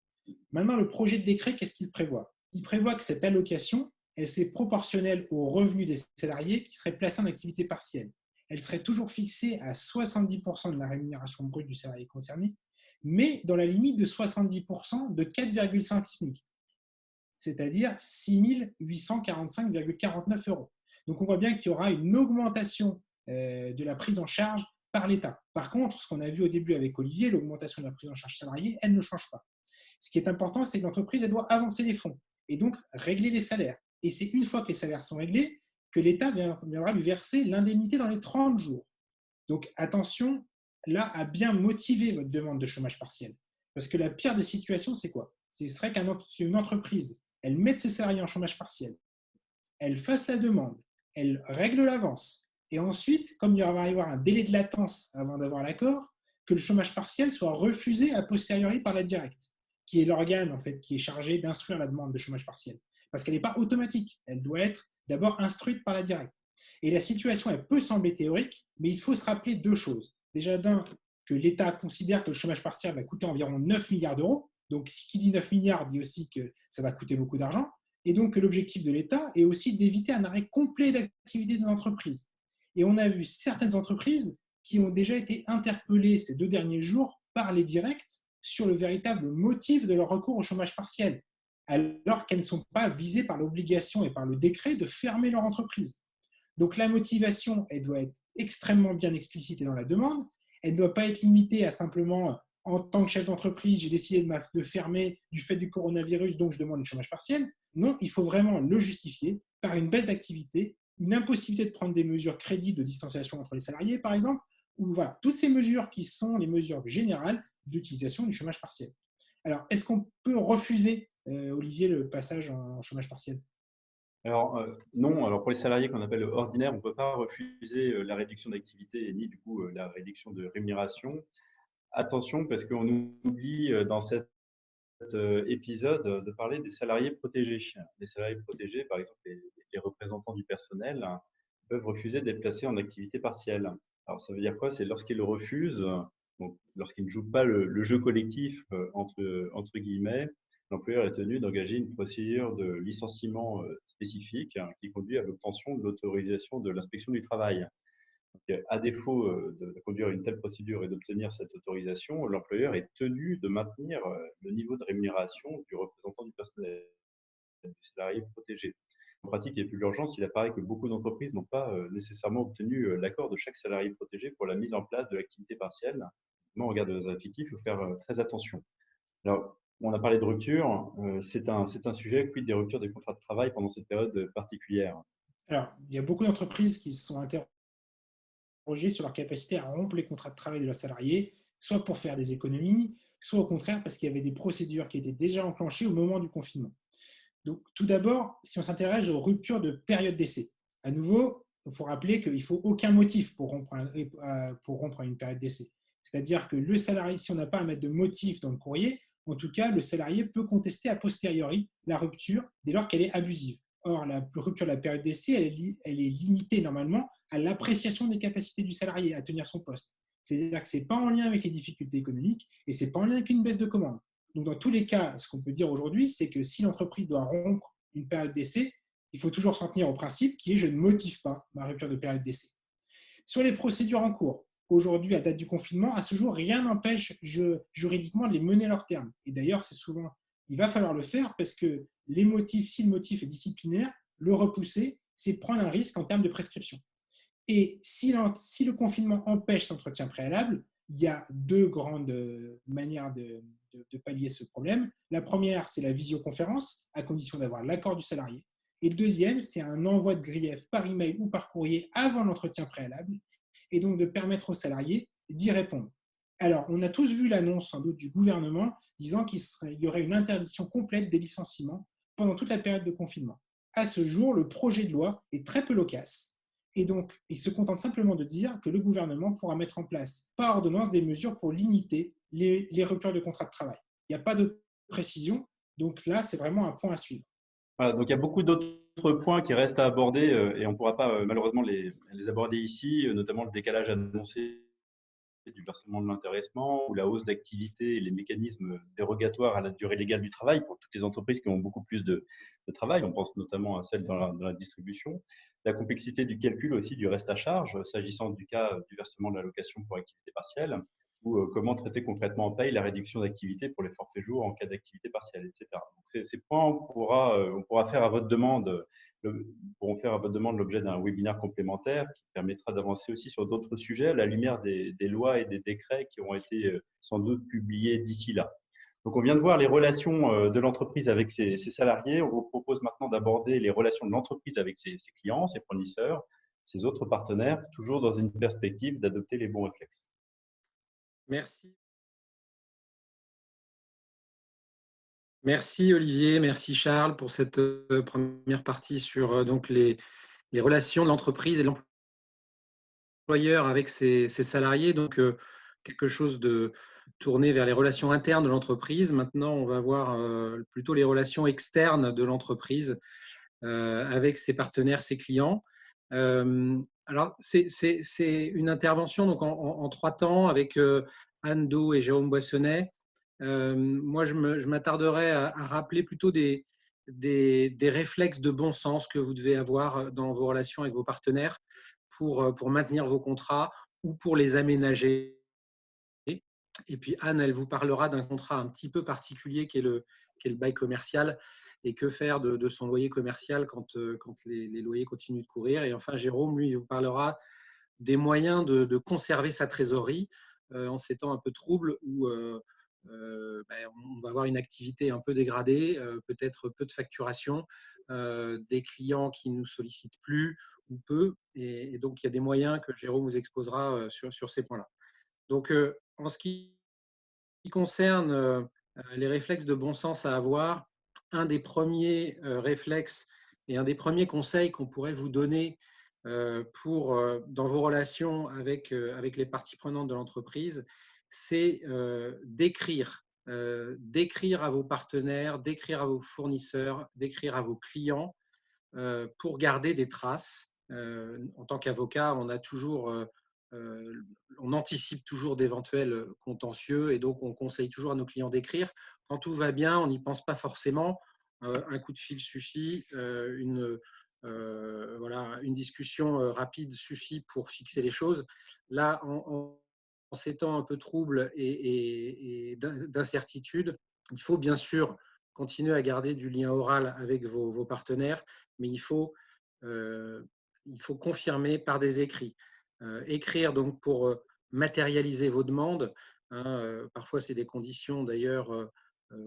Maintenant, le projet de décret, qu'est-ce qu'il prévoit? Il prévoit que cette allocation, elle est proportionnelle aux revenus des salariés qui seraient placés en activité partielle. elle serait toujours fixée à 70% de la rémunération brute du salarié concerné, mais dans la limite de 70% de 4,5 SMIC, c'est-à-dire 6 845,49 euros. Donc on voit bien qu'il y aura une augmentation de la prise en charge par l'État. Par contre, ce qu'on a vu au début avec Olivier, l'augmentation de la prise en charge salariée, elle ne change pas. Ce qui est important, c'est que l'entreprise elle doit avancer les fonds et donc régler les salaires. Et c'est une fois que les salaires sont réglés que l'État viendra lui verser l'indemnité dans les 30 jours. Donc attention là à bien motiver votre demande de chômage partiel. Parce que la pire des situations, c'est quoi? Ce serait qu'une entreprise, elle mette ses salariés en chômage partiel, elle fasse la demande, elle règle l'avance, et ensuite, comme il va y avoir un délai de latence avant d'avoir l'accord, que le chômage partiel soit refusé a posteriori par la directe, qui est l'organe en fait qui est chargé d'instruire la demande de chômage partiel. Parce qu'elle n'est pas automatique, elle doit être d'abord instruite par la directe. Et la situation, elle peut sembler théorique, mais il faut se rappeler deux choses. Déjà, d'un, que l'État considère que le chômage partiel va coûter environ 9 milliards d'euros. Donc, qui dit 9 milliards dit aussi que ça va coûter beaucoup d'argent. Et donc, que l'objectif de l'État est aussi d'éviter un arrêt complet d'activité des entreprises. Et on a vu certaines entreprises qui ont déjà été interpellées ces 2 derniers jours par les directs sur le véritable motif de leur recours au chômage partiel, alors qu'elles ne sont pas visées par l'obligation et par le décret de fermer leur entreprise. Donc la motivation, elle doit être extrêmement bien explicitée dans la demande. Elle ne doit pas être limitée à simplement, en tant que chef d'entreprise, j'ai décidé de fermer du fait du coronavirus, donc je demande le chômage partiel. Non, il faut vraiment le justifier par une baisse d'activité, une impossibilité de prendre des mesures crédibles de distanciation entre les salariés, par exemple, ou voilà, toutes ces mesures qui sont les mesures générales d'utilisation du chômage partiel. Alors, est-ce qu'on peut refuser, Olivier, le passage en chômage partiel? Alors, non, alors pour les salariés qu'on appelle ordinaires, on ne peut pas refuser la réduction d'activité ni du coup la réduction de rémunération. Attention, parce qu'on oublie dans cet épisode de parler des salariés protégés. Les salariés protégés, par exemple les représentants du personnel, peuvent refuser d'être placés en activité partielle. Alors, ça veut dire quoi? C'est lorsqu'ils le refusent, donc lorsqu'ils ne jouent pas le jeu collectif, entre guillemets, l'employeur est tenu d'engager une procédure de licenciement spécifique qui conduit à l'obtention de l'autorisation de l'inspection du travail. Donc, à défaut de conduire une telle procédure et d'obtenir cette autorisation, l'employeur est tenu de maintenir le niveau de rémunération du représentant du personnel, du salarié protégé. En pratique, il y a plus d'urgence. Il apparaît que beaucoup d'entreprises n'ont pas nécessairement obtenu l'accord de chaque salarié protégé pour la mise en place de l'activité partielle. Moi, on regarde les effectifs, il faut faire très attention. Alors, on a parlé de rupture. C'est un sujet, quid des ruptures des contrats de travail pendant cette période particulière? Alors, il y a beaucoup d'entreprises qui se sont interrogées sur leur capacité à rompre les contrats de travail de leurs salariés, soit pour faire des économies, soit au contraire parce qu'il y avait des procédures qui étaient déjà enclenchées au moment du confinement. Donc, tout d'abord, si on s'intéresse aux ruptures de période d'essai, à nouveau, il faut rappeler qu'il ne faut aucun motif pour rompre une période d'essai. C'est-à-dire que le salarié, si on n'a pas à mettre de motif dans le courrier, en tout cas, le salarié peut contester a posteriori la rupture dès lors qu'elle est abusive. Or, la rupture de la période d'essai, elle est limitée normalement à l'appréciation des capacités du salarié à tenir son poste. C'est-à-dire que ce n'est pas en lien avec les difficultés économiques et ce n'est pas en lien avec une baisse de commande. Donc, dans tous les cas, ce qu'on peut dire aujourd'hui, c'est que si l'entreprise doit rompre une période d'essai, il faut toujours s'en tenir au principe qui est je ne motive pas ma rupture de période d'essai. Sur les procédures en cours, aujourd'hui, à date du confinement, à ce jour, rien n'empêche juridiquement de les mener à leur terme. Et d'ailleurs, c'est souvent, il va falloir le faire parce que les motifs, si le motif est disciplinaire, le repousser, c'est prendre un risque en termes de prescription. Et si le confinement empêche cet entretien préalable, il y a 2 grandes manières de pallier ce problème. La première, c'est la visioconférence, à condition d'avoir l'accord du salarié. Et le deuxième, c'est un envoi de grief par email ou par courrier avant l'entretien préalable, et donc de permettre aux salariés d'y répondre. Alors, on a tous vu l'annonce sans doute du gouvernement disant qu'il y aurait une interdiction complète des licenciements pendant toute la période de confinement. À ce jour, le projet de loi est très peu loquace. Et donc, il se contente simplement de dire que le gouvernement pourra mettre en place par ordonnance des mesures pour limiter les ruptures de contrat de travail. Il n'y a pas de précision, donc là, c'est vraiment un point à suivre. Voilà, donc il y a beaucoup d'autres points qui restent à aborder et on ne pourra pas malheureusement les aborder ici, notamment le décalage annoncé du versement de l'intéressement ou la hausse d'activité et les mécanismes dérogatoires à la durée légale du travail pour toutes les entreprises qui ont beaucoup plus de travail. On pense notamment à celles dans la distribution. La complexité du calcul aussi du reste à charge, s'agissant du cas du versement de l'allocation pour activité partielle, ou comment traiter concrètement en paye la réduction d'activité pour les forfaits jours en cas d'activité partielle, etc. Donc, ces points, on pourra faire à votre demande pourront faire à votre demande l'objet d'un webinaire complémentaire qui permettra d'avancer aussi sur d'autres sujets à la lumière des lois et des décrets qui auront été sans doute publiés d'ici là. Donc, on vient de voir les relations de l'entreprise avec ses salariés. On vous propose maintenant d'aborder les relations de l'entreprise avec ses clients, ses fournisseurs, ses autres partenaires, toujours dans une perspective d'adopter les bons réflexes. Merci. Merci Olivier, merci Charles pour cette première partie sur donc les relations de l'entreprise et de l'employeur avec ses salariés. Donc quelque chose de tourné vers les relations internes de l'entreprise. Maintenant, on va voir plutôt les relations externes de l'entreprise avec ses partenaires, ses clients. Alors, c'est une intervention donc, en 3 temps avec Anne Do et Jérôme Boissonnet. Moi, je m'attarderai à rappeler plutôt des réflexes de bon sens que vous devez avoir dans vos relations avec vos partenaires pour maintenir vos contrats ou pour les aménager. Et puis Anne, elle vous parlera d'un contrat un petit peu particulier qui est le bail commercial et que faire de son loyer commercial quand les loyers continuent de courir. Et enfin, Jérôme, lui, il vous parlera des moyens de conserver sa trésorerie en ces temps un peu troubles où on va avoir une activité un peu dégradée, peut-être peu de facturation, des clients qui ne nous sollicitent plus ou peu. Et donc, il y a des moyens que Jérôme vous exposera sur ces points-là. Donc, en ce qui concerne les réflexes de bon sens à avoir, un des premiers réflexes et un des premiers conseils qu'on pourrait vous donner dans vos relations avec les parties prenantes de l'entreprise, c'est d'écrire à vos partenaires, d'écrire à vos fournisseurs, d'écrire à vos clients pour garder des traces. En tant qu'avocat, on anticipe toujours d'éventuels contentieux et donc on conseille toujours à nos clients d'écrire. Quand tout va bien, on n'y pense pas forcément. Un coup de fil suffit, une discussion rapide suffit pour fixer les choses. Là, en ces temps un peu troubles et d'incertitude, il faut bien sûr continuer à garder du lien oral avec vos partenaires, mais il faut confirmer par des écrits. Écrire donc pour matérialiser vos demandes. Parfois, c'est des conditions d'ailleurs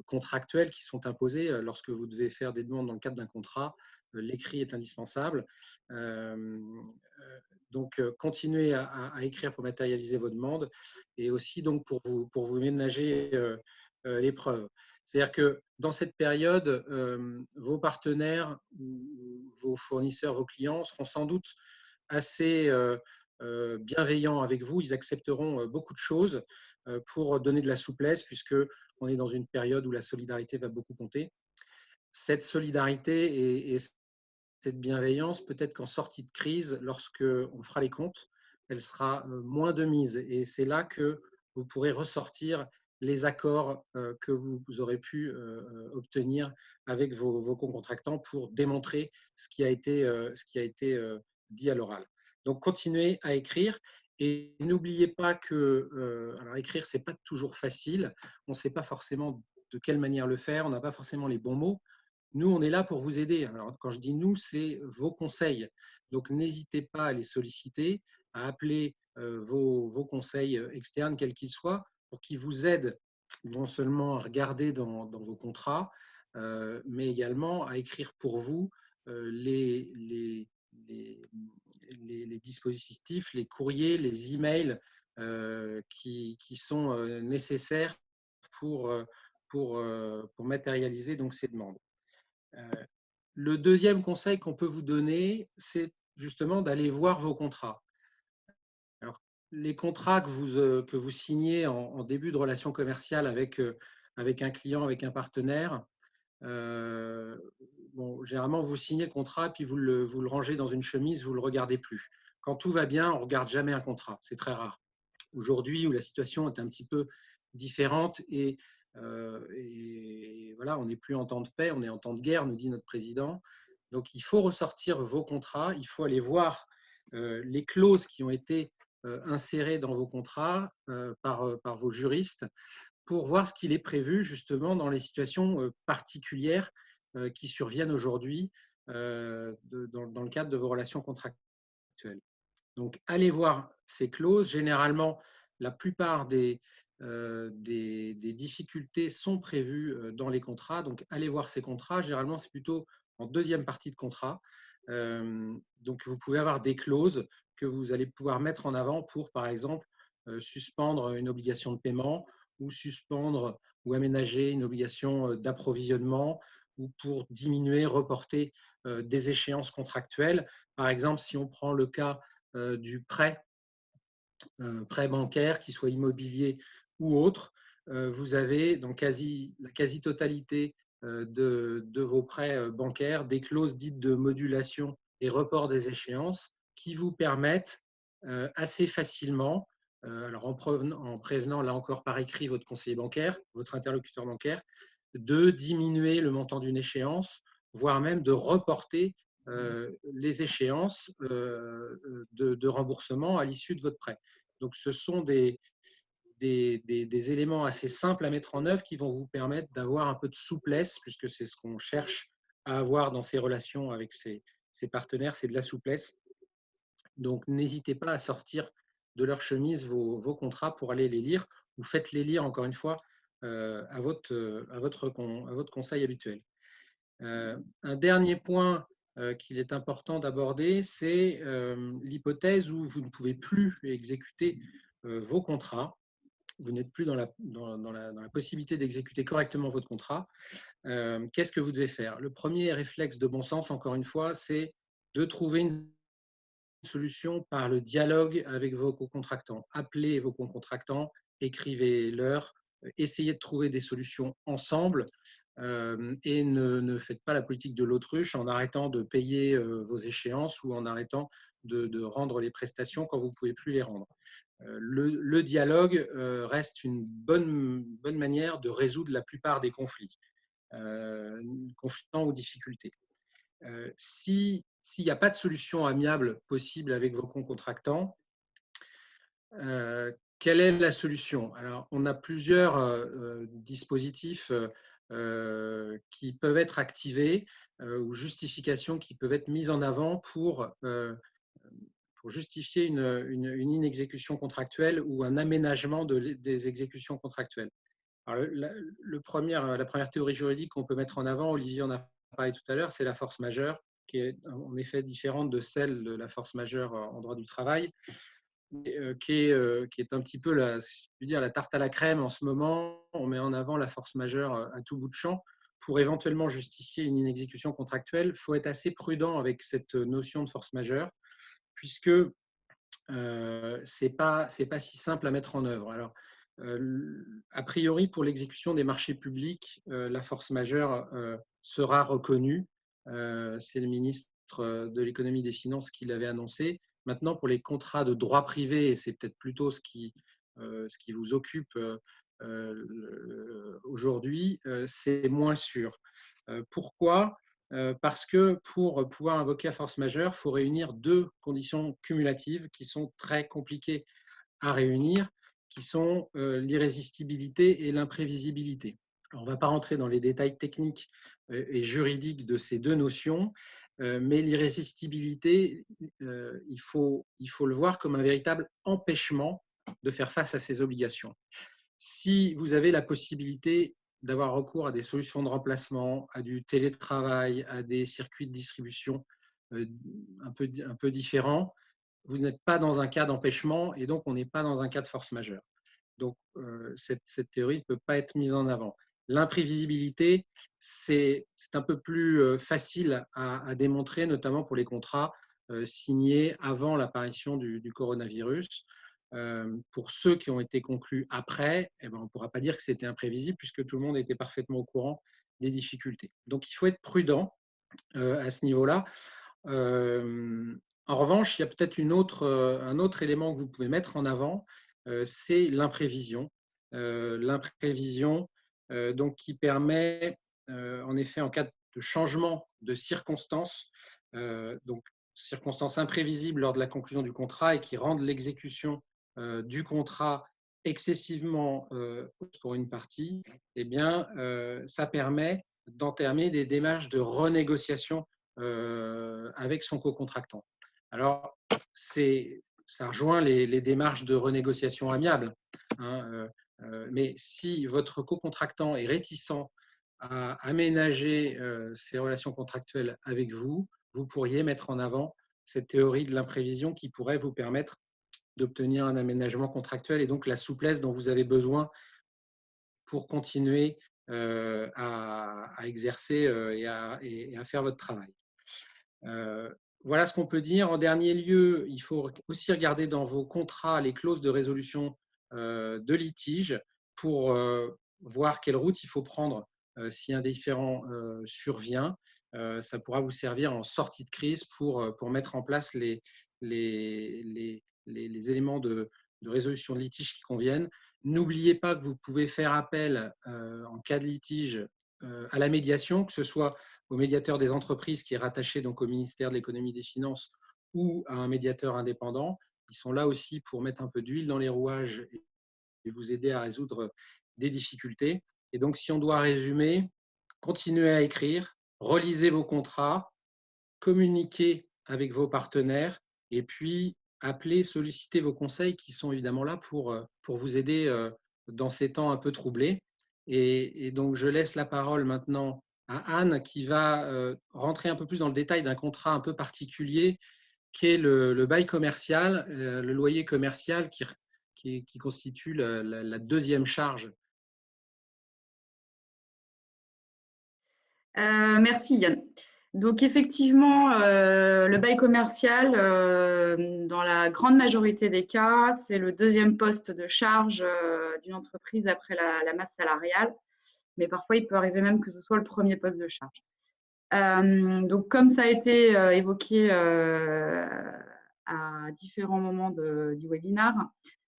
contractuelles qui sont imposées lorsque vous devez faire des demandes dans le cadre d'un contrat. L'écrit est indispensable. Donc, continuez à écrire pour matérialiser vos demandes et aussi donc pour vous ménager les preuves. C'est-à-dire que dans cette période, vos partenaires, vos fournisseurs, vos clients seront sans doute assez bienveillants avec vous. Ils accepteront beaucoup de choses pour donner de la souplesse puisqu'on est dans une période où la solidarité va beaucoup compter. Cette solidarité et cette bienveillance, peut-être qu'en sortie de crise, lorsqu'on fera les comptes, elle sera moins de mise. Et c'est là que vous pourrez ressortir les accords que vous aurez pu obtenir avec vos co-contractants pour démontrer ce qui a été dit à l'oral. Donc, continuez à écrire. Et n'oubliez pas que alors écrire, ce n'est pas toujours facile. On ne sait pas forcément de quelle manière le faire. On n'a pas forcément les bons mots. Nous, on est là pour vous aider. Alors, quand je dis nous, c'est vos conseils. Donc, n'hésitez pas à les solliciter, à appeler vos conseils externes, quels qu'ils soient, pour qu'ils vous aident non seulement à regarder dans vos contrats, mais également à écrire pour vous les dispositifs, les courriers, les emails qui sont nécessaires pour matérialiser donc ces demandes. Le deuxième conseil qu'on peut vous donner, c'est justement d'aller voir vos contrats. Alors, les contrats que vous signez en début de relation commerciale avec un client, avec un partenaire, généralement, vous signez le contrat, puis vous le rangez dans une chemise, vous ne le regardez plus. Quand tout va bien, on ne regarde jamais un contrat, c'est très rare. aujourd'hui où la situation est un petit peu différente et voilà, on n'est plus en temps de paix, on est en temps de guerre, nous dit notre président. Donc, il faut ressortir vos contrats, il faut aller voir les clauses qui ont été insérées dans vos contrats par vos juristes pour voir ce qu'il est prévu justement dans les situations particulières qui surviennent aujourd'hui dans le cadre de vos relations contractuelles. Donc, allez voir ces clauses. Généralement, la plupart des difficultés sont prévues dans les contrats. Donc, allez voir ces contrats. Généralement, c'est plutôt en deuxième partie de contrat. Donc, vous pouvez avoir des clauses que vous allez pouvoir mettre en avant pour, par exemple, suspendre une obligation de paiement ou suspendre ou aménager une obligation d'approvisionnement ou pour diminuer, reporter des échéances contractuelles. Par exemple, si on prend le cas du prêt bancaire, qu'il soit immobilier ou autre, vous avez dans la quasi-totalité de vos prêts bancaires des clauses dites de modulation et report des échéances qui vous permettent assez facilement, alors en prévenant là encore par écrit votre conseiller bancaire, votre interlocuteur bancaire, de diminuer le montant d'une échéance, voire même de reporter les échéances de remboursement à l'issue de votre prêt. Donc, ce sont des éléments assez simples à mettre en œuvre qui vont vous permettre d'avoir un peu de souplesse, puisque c'est ce qu'on cherche à avoir dans ces relations avec ses partenaires, c'est de la souplesse. Donc, n'hésitez pas à sortir de leur chemise vos contrats pour aller les lire, ou faites-les lire, encore une fois, à votre conseil habituel. Un dernier point qu'il est important d'aborder, c'est l'hypothèse où vous ne pouvez plus exécuter vos contrats. Vous n'êtes plus dans la possibilité d'exécuter correctement votre contrat. Qu'est-ce que vous devez faire? Le premier réflexe de bon sens, encore une fois, c'est de trouver une solution par le dialogue avec vos co-contractants. Appelez vos co-contractants, écrivez-leur, essayez de trouver des solutions ensemble et ne faites pas la politique de l'autruche en arrêtant de payer vos échéances ou en arrêtant de rendre les prestations quand vous ne pouvez plus les rendre. Le dialogue reste une bonne manière de résoudre la plupart des conflits, conflits ou difficultés. S'il n'y a pas de solution amiable possible avec vos co-contractants, quelle est la solution? Alors, on a plusieurs dispositifs qui peuvent être activés ou justifications qui peuvent être mises en avant pour justifier une inexécution contractuelle ou un aménagement des exécutions contractuelles. Alors, la première théorie juridique qu'on peut mettre en avant, Olivier en a parlé tout à l'heure, c'est la force majeure, qui est en effet différente de celle de la force majeure en droit du travail, qui est un petit peu la tarte à la crème en ce moment. On met en avant la force majeure à tout bout de champ. Pour éventuellement justifier une inexécution contractuelle, il faut être assez prudent avec cette notion de force majeure, puisque ce n'est pas si simple à mettre en œuvre. Alors, a priori, pour l'exécution des marchés publics, la force majeure sera reconnue. C'est le ministre de l'économie et des finances qui l'avait annoncé. Maintenant, pour les contrats de droit privé, et c'est peut-être plutôt ce qui vous occupe aujourd'hui, c'est moins sûr. Pourquoi? Parce que pour pouvoir invoquer la force majeure, il faut réunir deux conditions cumulatives qui sont très compliquées à réunir, qui sont l'irrésistibilité et l'imprévisibilité. On ne va pas rentrer dans les détails techniques et juridiques de ces deux notions, mais l'irrésistibilité, il faut le voir comme un véritable empêchement de faire face à ces obligations. Si vous avez la possibilité d'avoir recours à des solutions de remplacement, à du télétravail, à des circuits de distribution un peu différents, vous n'êtes pas dans un cas d'empêchement et donc on n'est pas dans un cas de force majeure. Donc, cette théorie ne peut pas être mise en avant. L'imprévisibilité, c'est un peu plus facile à démontrer, notamment pour les contrats signés avant l'apparition du coronavirus. Pour ceux qui ont été conclus après, eh ben, on ne pourra pas dire que c'était imprévisible puisque tout le monde était parfaitement au courant des difficultés. Donc, il faut être prudent à ce niveau-là. En revanche, il y a peut-être un autre élément que vous pouvez mettre en avant, c'est l'imprévision. L'imprévision donc, qui permet, en effet, en cas de changement de circonstances, donc circonstances imprévisibles lors de la conclusion du contrat et qui rendent l'exécution du contrat excessivement pour une partie, eh bien, ça permet d'entamer des démarches de renégociation avec son co-contractant. Alors, ça rejoint les démarches de renégociation amiable, hein, mais si votre co-contractant est réticent à aménager ses relations contractuelles avec vous, vous pourriez mettre en avant cette théorie de l'imprévision qui pourrait vous permettre d'obtenir un aménagement contractuel et donc la souplesse dont vous avez besoin pour continuer à exercer et à faire votre travail. Voilà ce qu'on peut dire. En dernier lieu, il faut aussi regarder dans vos contrats les clauses de résolution de litige pour voir quelle route il faut prendre si un différend survient. Ça pourra vous servir en sortie de crise pour mettre en place les éléments de résolution de litige qui conviennent. N'oubliez pas que vous pouvez faire appel en cas de litige à la médiation, que ce soit au médiateur des entreprises qui est rattaché donc au ministère de l'économie et des finances ou à un médiateur indépendant. Ils sont là aussi pour mettre un peu d'huile dans les rouages et vous aider à résoudre des difficultés. Et donc, si on doit résumer, continuez à écrire, relisez vos contrats, communiquez avec vos partenaires et puis appelez, sollicitez vos conseils qui sont évidemment là pour vous aider dans ces temps un peu troublés. Et donc, je laisse la parole maintenant à Anne qui va rentrer un peu plus dans le détail d'un contrat un peu particulier qui est le bail commercial, le loyer commercial qui constitue la deuxième charge. Merci Yann. Donc effectivement, le bail commercial, dans la grande majorité des cas, c'est le deuxième poste de charge d'une entreprise après la masse salariale. Mais parfois, il peut arriver même que ce soit le premier poste de charge. Donc, comme ça a été évoqué à différents moments du webinaire,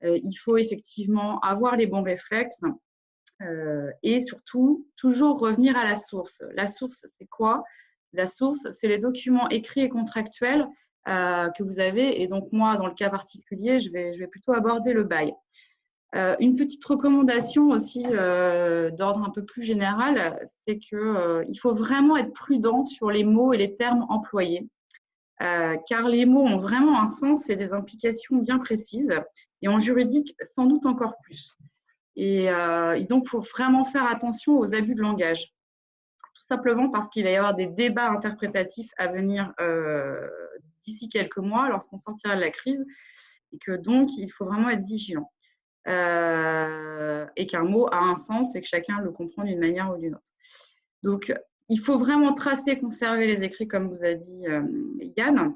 il faut effectivement avoir les bons réflexes et surtout, toujours revenir à la source. La source, c'est quoi? La source, c'est les documents écrits et contractuels que vous avez. Et donc, moi, dans le cas particulier, je vais plutôt aborder le bail. Une petite recommandation aussi d'ordre un peu plus général, c'est qu'il faut vraiment être prudent sur les mots et les termes employés, car les mots ont vraiment un sens et des implications bien précises, et en juridique, sans doute encore plus. Et donc, il faut vraiment faire attention aux abus de langage, tout simplement parce qu'il va y avoir des débats interprétatifs à venir d'ici quelques mois, lorsqu'on sortira de la crise, et que donc, il faut vraiment être vigilant. Et qu'un mot a un sens et que chacun le comprend d'une manière ou d'une autre. Donc, il faut vraiment tracer, conserver les écrits, comme vous a dit Yann.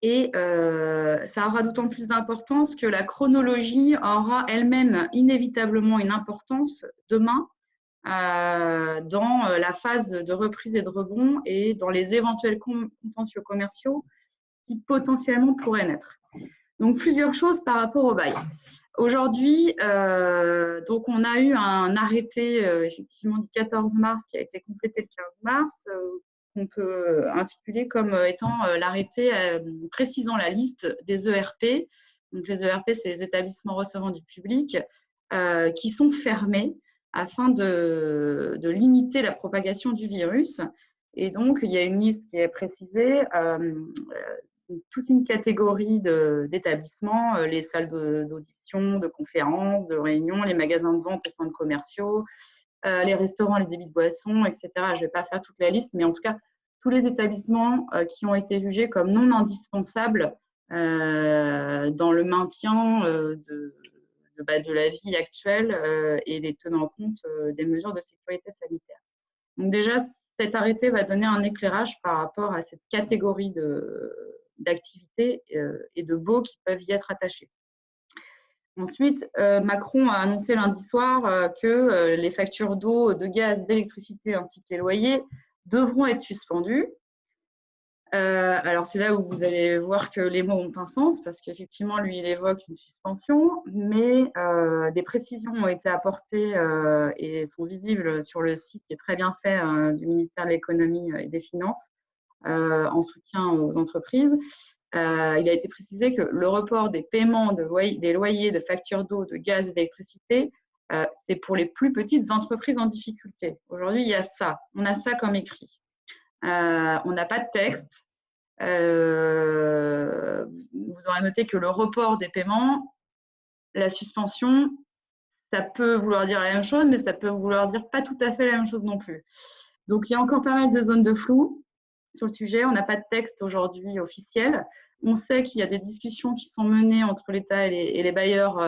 Et ça aura d'autant plus d'importance que la chronologie aura elle-même inévitablement une importance demain dans la phase de reprise et de rebond et dans les éventuels contentieux commerciaux qui potentiellement pourraient naître. Donc, plusieurs choses par rapport au bail. Aujourd'hui, donc on a eu un arrêté effectivement du 14 mars qui a été complété le 15 mars, qu'on peut intituler comme étant l'arrêté précisant la liste des ERP. Donc les ERP, c'est les établissements recevant du public qui sont fermés afin de limiter la propagation du virus. Et donc, il y a une liste qui est précisée, toute une catégorie d'établissements, les salles d'audition, de conférences, de réunions, les magasins de vente et centres commerciaux, les restaurants, les débits de boissons, etc. Je ne vais pas faire toute la liste, mais en tout cas, tous les établissements qui ont été jugés comme non indispensables dans le maintien de la vie actuelle et les tenant compte des mesures de sécurité sanitaire. Donc déjà, cet arrêté va donner un éclairage par rapport à cette catégorie d'activités et de baux qui peuvent y être attachés. Ensuite, Macron a annoncé lundi soir que les factures d'eau, de gaz, d'électricité ainsi que les loyers devront être suspendues. Alors, c'est là où vous allez voir que les mots ont un sens, parce qu'effectivement, lui, il évoque une suspension, mais des précisions ont été apportées et sont visibles sur le site qui est très bien fait du ministère de l'Économie et des Finances en soutien aux entreprises. Il a été précisé que le report des paiements des loyers, de factures d'eau, de gaz et d'électricité, c'est pour les plus petites entreprises en difficulté. Aujourd'hui, il y a ça. On a ça comme écrit. On n'a pas de texte. Vous aurez noté que le report des paiements, la suspension, ça peut vouloir dire la même chose, mais ça peut vouloir dire pas tout à fait la même chose non plus. Donc, il y a encore pas mal de zones de flou sur le sujet. On n'a pas de texte aujourd'hui officiel. On sait qu'il y a des discussions qui sont menées entre l'État et les bailleurs,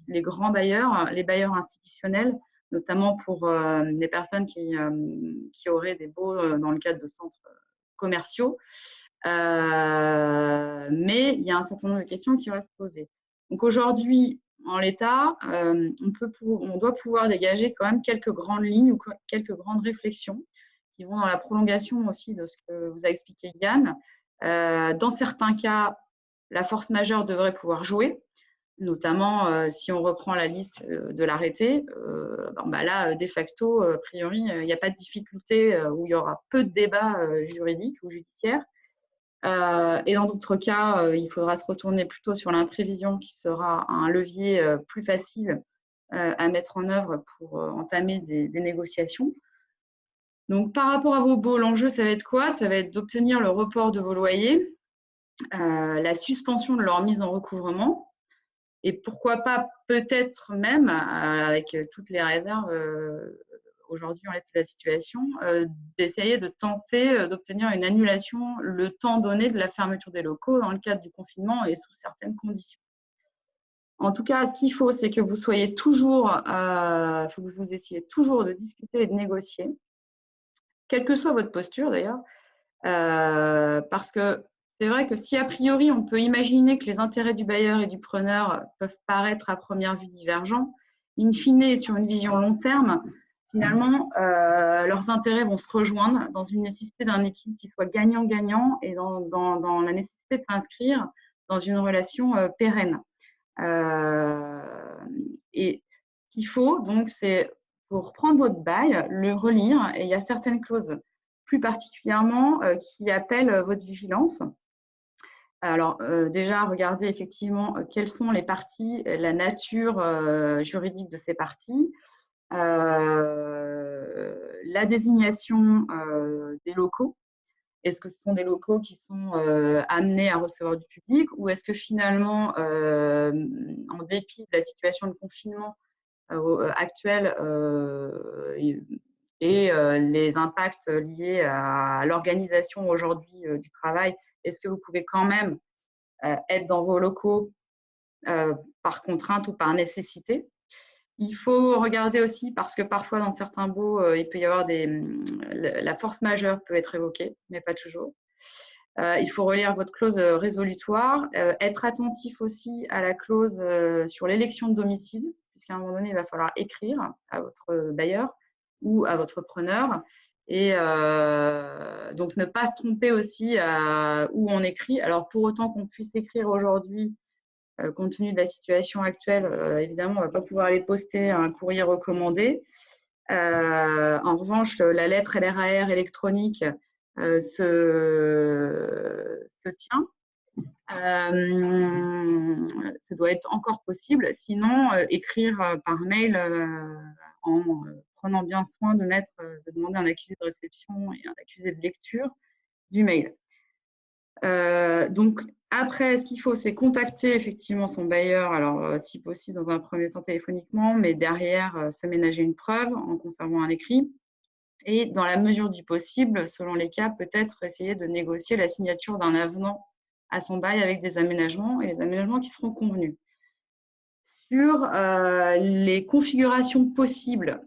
les grands bailleurs, les bailleurs institutionnels, notamment pour les personnes qui auraient des baux dans le cadre de centres commerciaux. Mais il y a un certain nombre de questions qui restent posées. Donc aujourd'hui, en l'état, on doit pouvoir dégager quand même quelques grandes lignes ou quelques grandes réflexions qui vont dans la prolongation aussi de ce que vous a expliqué Yann. Dans certains cas, la force majeure devrait pouvoir jouer, notamment si on reprend la liste de l'arrêté. Là, de facto, a priori, il n'y a pas de difficulté où il y aura peu de débats juridiques ou judiciaires. Et dans d'autres cas, il faudra se retourner plutôt sur l'imprévision qui sera un levier plus facile à mettre en œuvre pour entamer des négociations. Donc, par rapport à vos baux, l'enjeu, ça va être quoi? Ça va être d'obtenir le report de vos loyers, la suspension de leur mise en recouvrement, et pourquoi pas peut-être même, avec toutes les réserves aujourd'hui en l'état de la situation, d'essayer de tenter d'obtenir une annulation le temps donné de la fermeture des locaux dans le cadre du confinement et sous certaines conditions. En tout cas, ce qu'il faut, c'est que vous soyez toujours, faut que vous essayiez toujours de discuter et de négocier, quelle que soit votre posture d'ailleurs, parce que c'est vrai que si a priori on peut imaginer que les intérêts du bailleur et du preneur peuvent paraître à première vue divergents, in fine, sur une vision long terme, finalement, leurs intérêts vont se rejoindre dans une nécessité d'un équilibre qui soit gagnant-gagnant et dans la nécessité de s'inscrire dans une relation pérenne. Et ce qu'il faut, donc, c'est pour prendre votre bail, le relire, et il y a certaines clauses plus particulièrement qui appellent votre vigilance. Alors, déjà, regardez effectivement quelles sont les parties, la nature juridique de ces parties, la désignation des locaux. Est-ce que ce sont des locaux qui sont amenés à recevoir du public ou est-ce que finalement, en dépit de la situation de confinement actuelle et les impacts liés à l'organisation aujourd'hui du travail, est-ce que vous pouvez quand même être dans vos locaux par contrainte ou par nécessité? Il faut regarder aussi, parce que parfois dans certains baux, il peut y avoir la force majeure peut être évoquée, mais pas toujours. Il faut relire votre clause résolutoire, être attentif aussi à la clause sur l'élection de domicile, puisqu'à un moment donné, il va falloir écrire à votre bailleur ou à votre preneur. Et donc, ne pas se tromper aussi à où on écrit. Alors, pour autant qu'on puisse écrire aujourd'hui, compte tenu de la situation actuelle, évidemment, on ne va pas pouvoir aller poster un courrier recommandé. En revanche, la lettre LRAR électronique se tient. Ça doit être encore possible. Sinon, écrire par mail en prenant bien soin de demander un accusé de réception et un accusé de lecture du mail. Donc, après, ce qu'il faut, c'est contacter effectivement son bailleur, alors si possible dans un premier temps téléphoniquement, mais derrière, se ménager une preuve en conservant un écrit. Et dans la mesure du possible, selon les cas, peut-être essayer de négocier la signature d'un avenant à son bail avec des aménagements et les aménagements qui seront convenus. Sur les configurations possibles,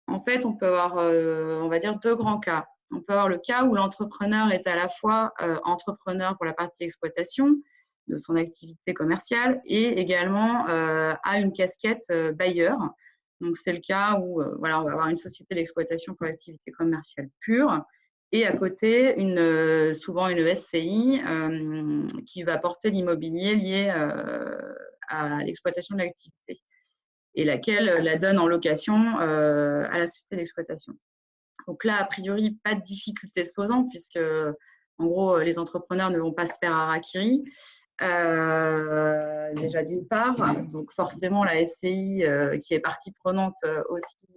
en fait, on peut avoir, on va dire, deux grands cas. On peut avoir le cas où l'entrepreneur est à la fois entrepreneur pour la partie exploitation de son activité commerciale et également a une casquette bailleur. Donc, c'est le cas où voilà, on va avoir une société d'exploitation pour l'activité commerciale pure et à côté, souvent une SCI qui va porter l'immobilier lié à l'exploitation de l'activité et laquelle la donne en location à la société d'exploitation. Donc là, a priori, pas de difficulté se posant puisque, en gros, les entrepreneurs ne vont pas se faire harakiri. Déjà d'une part, donc forcément la SCI qui est partie prenante aussi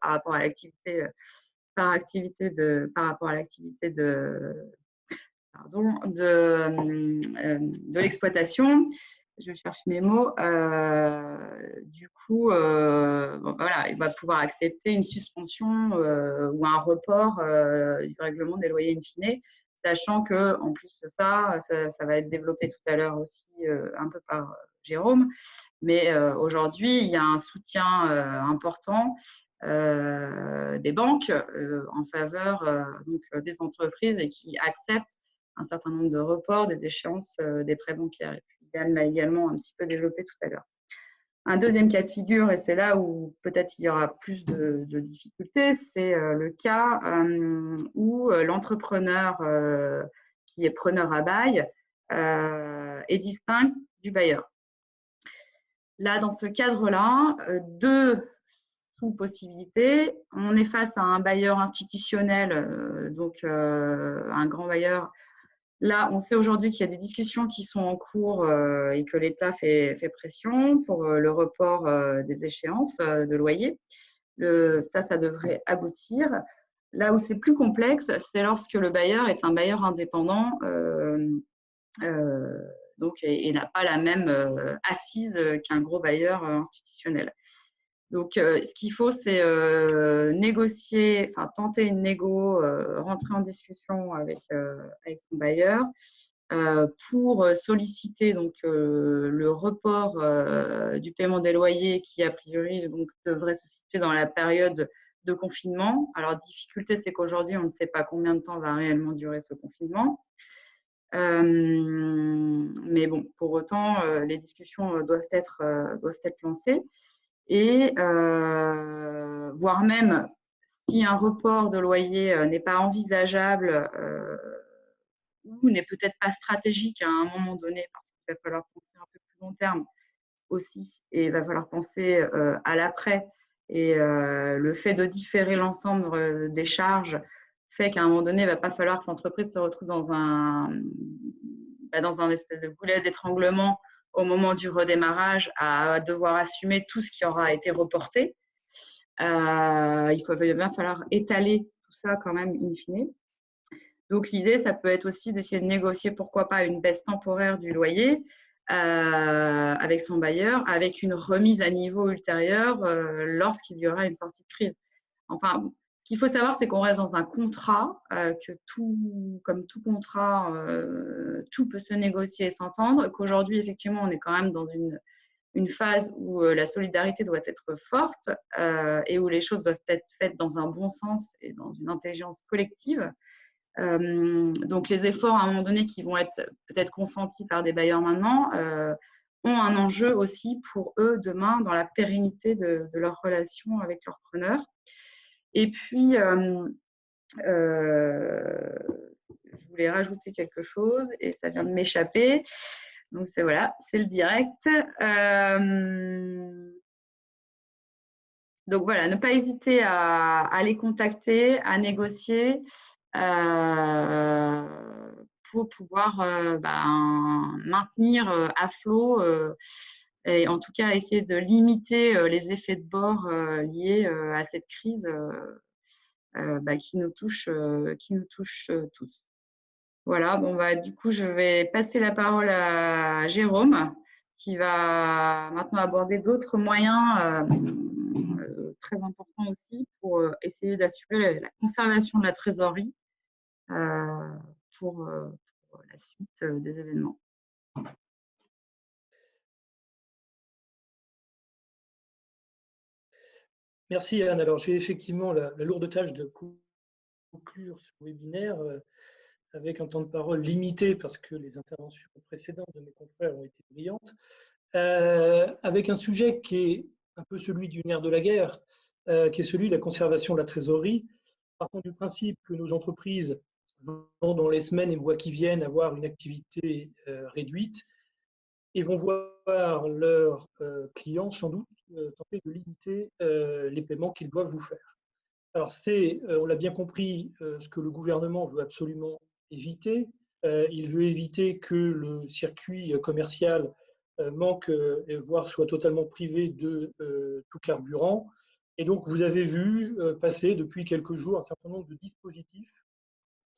par rapport à l'activité, par rapport à l'activité de l'exploitation. Je cherche mes mots. Du coup, bon, voilà, il va pouvoir accepter une suspension ou un report du règlement des loyers in fine, sachant que en plus de ça va être développé tout à l'heure aussi un peu par Jérôme. Mais aujourd'hui, il y a un soutien important des banques en faveur donc, des entreprises et qui acceptent un certain nombre de reports des échéances des prêts bancaires. Et puis, Yann l'a également un petit peu développé tout à l'heure. Un deuxième cas de figure, et c'est là où peut-être il y aura plus de difficultés, c'est le cas où l'entrepreneur qui est preneur à bail est distinct du bailleur. Là, dans ce cadre-là, deux sous-possibilités. On est face à un bailleur institutionnel, donc un grand bailleur. Là, on sait aujourd'hui qu'il y a des discussions qui sont en cours et que l'État fait pression pour le report des échéances de loyer. Ça devrait aboutir. Là où c'est plus complexe, c'est lorsque le bailleur est un bailleur indépendant donc, et n'a pas la même assise qu'un gros bailleur institutionnel. Donc, ce qu'il faut, c'est négocier, enfin tenter une négo, rentrer en discussion avec son bailleur pour solliciter donc le report du paiement des loyers qui a priori donc devrait se situer dans la période de confinement. Alors, difficulté, c'est qu'aujourd'hui, on ne sait pas combien de temps va réellement durer ce confinement. Mais bon, pour autant, les discussions doivent être lancées. Et voire même si un report de loyer n'est pas envisageable ou n'est peut-être pas stratégique à un moment donné, parce qu'il va falloir penser un peu plus long terme aussi, et il va falloir penser à l'après. Et le fait de différer l'ensemble des charges fait qu'à un moment donné, il ne va pas falloir que l'entreprise se retrouve dans un espèce de goulet d'étranglement au moment du redémarrage à devoir assumer tout ce qui aura été reporté. Il va bien falloir étaler tout ça quand même in fine. Donc l'idée, ça peut être aussi d'essayer de négocier, pourquoi pas, une baisse temporaire du loyer avec son bailleur, avec une remise à niveau ultérieure lorsqu'il y aura une sortie de crise. Enfin, ce qu'il faut savoir, c'est qu'on reste dans un contrat, que comme tout contrat, tout peut se négocier et s'entendre, qu'aujourd'hui, effectivement, on est quand même dans une phase où la solidarité doit être forte et où les choses doivent être faites dans un bon sens et dans une intelligence collective. Donc, les efforts, à un moment donné, qui vont être peut-être consentis par des bailleurs maintenant, ont un enjeu aussi pour eux demain dans la pérennité de leur relation avec leurs preneurs. Et puis, je voulais rajouter quelque chose et ça vient de m'échapper. Donc, c'est le direct. Donc, voilà, ne pas hésiter à les contacter, à négocier pour pouvoir maintenir à flot et en tout cas essayer de limiter les effets de bord liés à cette crise qui nous touche tous. Voilà, du coup, je vais passer la parole à Jérôme qui va maintenant aborder d'autres moyens très importants aussi pour essayer d'assurer la conservation de la trésorerie pour la suite des événements. Merci Anne. Alors j'ai effectivement la lourde tâche de conclure ce webinaire avec un temps de parole limité parce que les interventions précédentes de mes confrères ont été brillantes, avec un sujet qui est un peu celui du nerf de la guerre, qui est celui de la conservation de la trésorerie. partant du principe que nos entreprises vont dans les semaines et mois qui viennent avoir une activité réduite et vont voir leurs clients sans doute tenter de limiter les paiements qu'ils doivent vous faire. Alors on l'a bien compris, ce que le gouvernement veut absolument éviter. Il veut éviter que le circuit commercial manque, voire soit totalement privé de tout carburant. Et donc, vous avez vu passer depuis quelques jours un certain nombre de dispositifs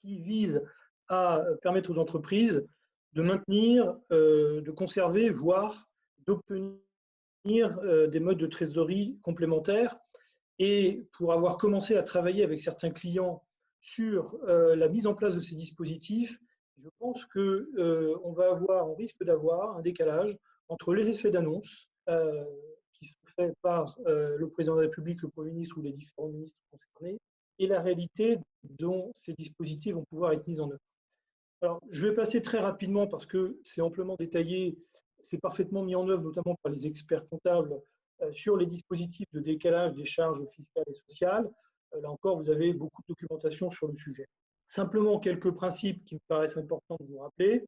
qui visent à permettre aux entreprises de maintenir, de conserver, voire d'obtenir des modes de trésorerie complémentaires. Et pour avoir commencé à travailler avec certains clients sur la mise en place de ces dispositifs, je pense on risque d'avoir un décalage entre les effets d'annonce qui sont faits par le président de la République, le Premier ministre ou les différents ministres concernés, et la réalité dont ces dispositifs vont pouvoir être mis en œuvre. Alors, je vais passer très rapidement parce que c'est amplement détaillé, c'est parfaitement mis en œuvre, notamment par les experts comptables, sur les dispositifs de décalage des charges fiscales et sociales. Là encore, vous avez beaucoup de documentation sur le sujet. Simplement, quelques principes qui me paraissent importants de vous rappeler.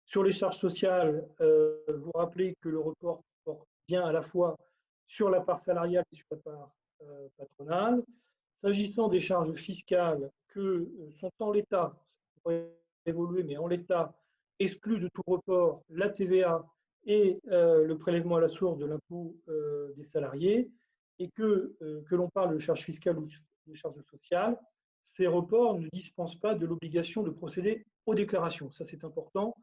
Sur les charges sociales, vous rappelez que le report porte bien à la fois sur la part salariale et sur la part patronale. S'agissant des charges fiscales que sont en l'état, ça pourrait évoluer, mais en l'état, exclus de tout report la TVA et le prélèvement à la source de l'impôt des salariés, et que l'on parle de charges fiscales ou de charges sociales, ces reports ne dispensent pas de l'obligation de procéder aux déclarations. Ça, c'est important.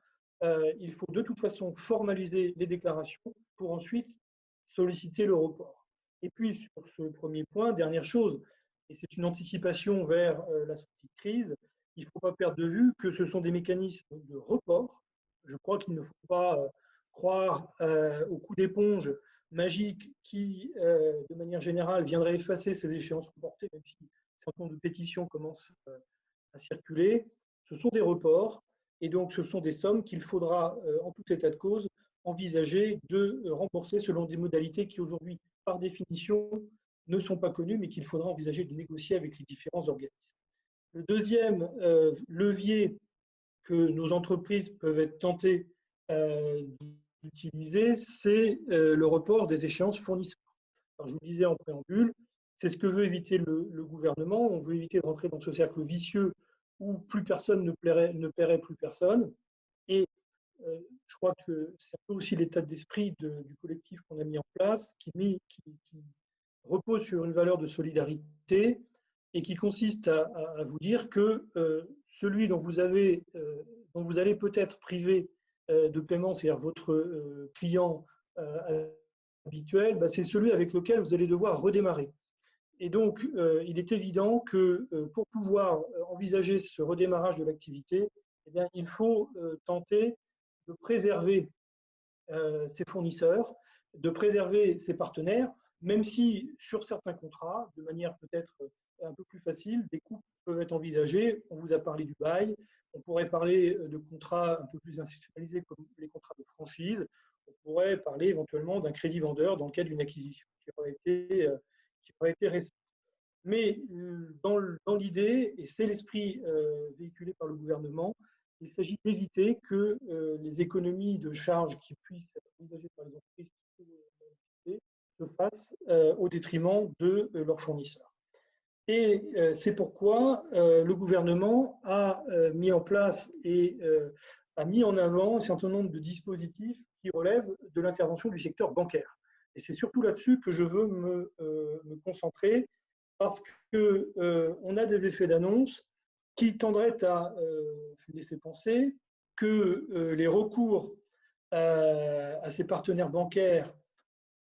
Il faut de toute façon formaliser les déclarations pour ensuite solliciter le report. Et puis, sur ce premier point, dernière chose, et c'est une anticipation vers la sortie de crise, il ne faut pas perdre de vue que ce sont des mécanismes de report. Je crois qu'il ne faut pas croire au coup d'éponge magique qui, de manière générale, viendrait effacer ces échéances reportées, même si un certain nombre de pétitions commencent à circuler. Ce sont des reports, et donc ce sont des sommes qu'il faudra, en tout état de cause, envisager de rembourser selon des modalités qui aujourd'hui, par définition, ne sont pas connues, mais qu'il faudra envisager de négocier avec les différents organismes. Le deuxième levier que nos entreprises peuvent être tentées d'utiliser, c'est le report des échéances fournisseurs. Alors, je vous le disais en préambule, c'est ce que veut éviter le gouvernement. On veut éviter de rentrer dans ce cercle vicieux où plus personne ne paierait plus personne. Et je crois que c'est un peu aussi l'état d'esprit du collectif qu'on a mis en place, qui repose sur une valeur de solidarité et qui consiste à vous dire que celui dont vous allez peut-être priver de paiement, c'est-à-dire votre client habituel, c'est celui avec lequel vous allez devoir redémarrer. Et donc, il est évident que pour pouvoir envisager ce redémarrage de l'activité, eh bien, il faut tenter de préserver ses fournisseurs, de préserver ses partenaires, même si sur certains contrats, de manière peut-être un peu plus facile, des coupes peuvent être envisagées. On vous a parlé du bail, on pourrait parler de contrats un peu plus institutionnalisés comme les contrats de franchise, on pourrait parler éventuellement d'un crédit vendeur dans le cadre d'une acquisition qui aurait été récente. Mais dans l'idée, et c'est l'esprit véhiculé par le gouvernement, il s'agit d'éviter que les économies de charges qui puissent être envisagées par les entreprises se fassent au détriment de leurs fournisseurs. Et c'est pourquoi le gouvernement a mis en place et a mis en avant un certain nombre de dispositifs qui relèvent de l'intervention du secteur bancaire. Et c'est surtout là-dessus que je veux me concentrer, parce qu'on a des effets d'annonce qui tendraient à laisser penser que les recours à ces partenaires bancaires,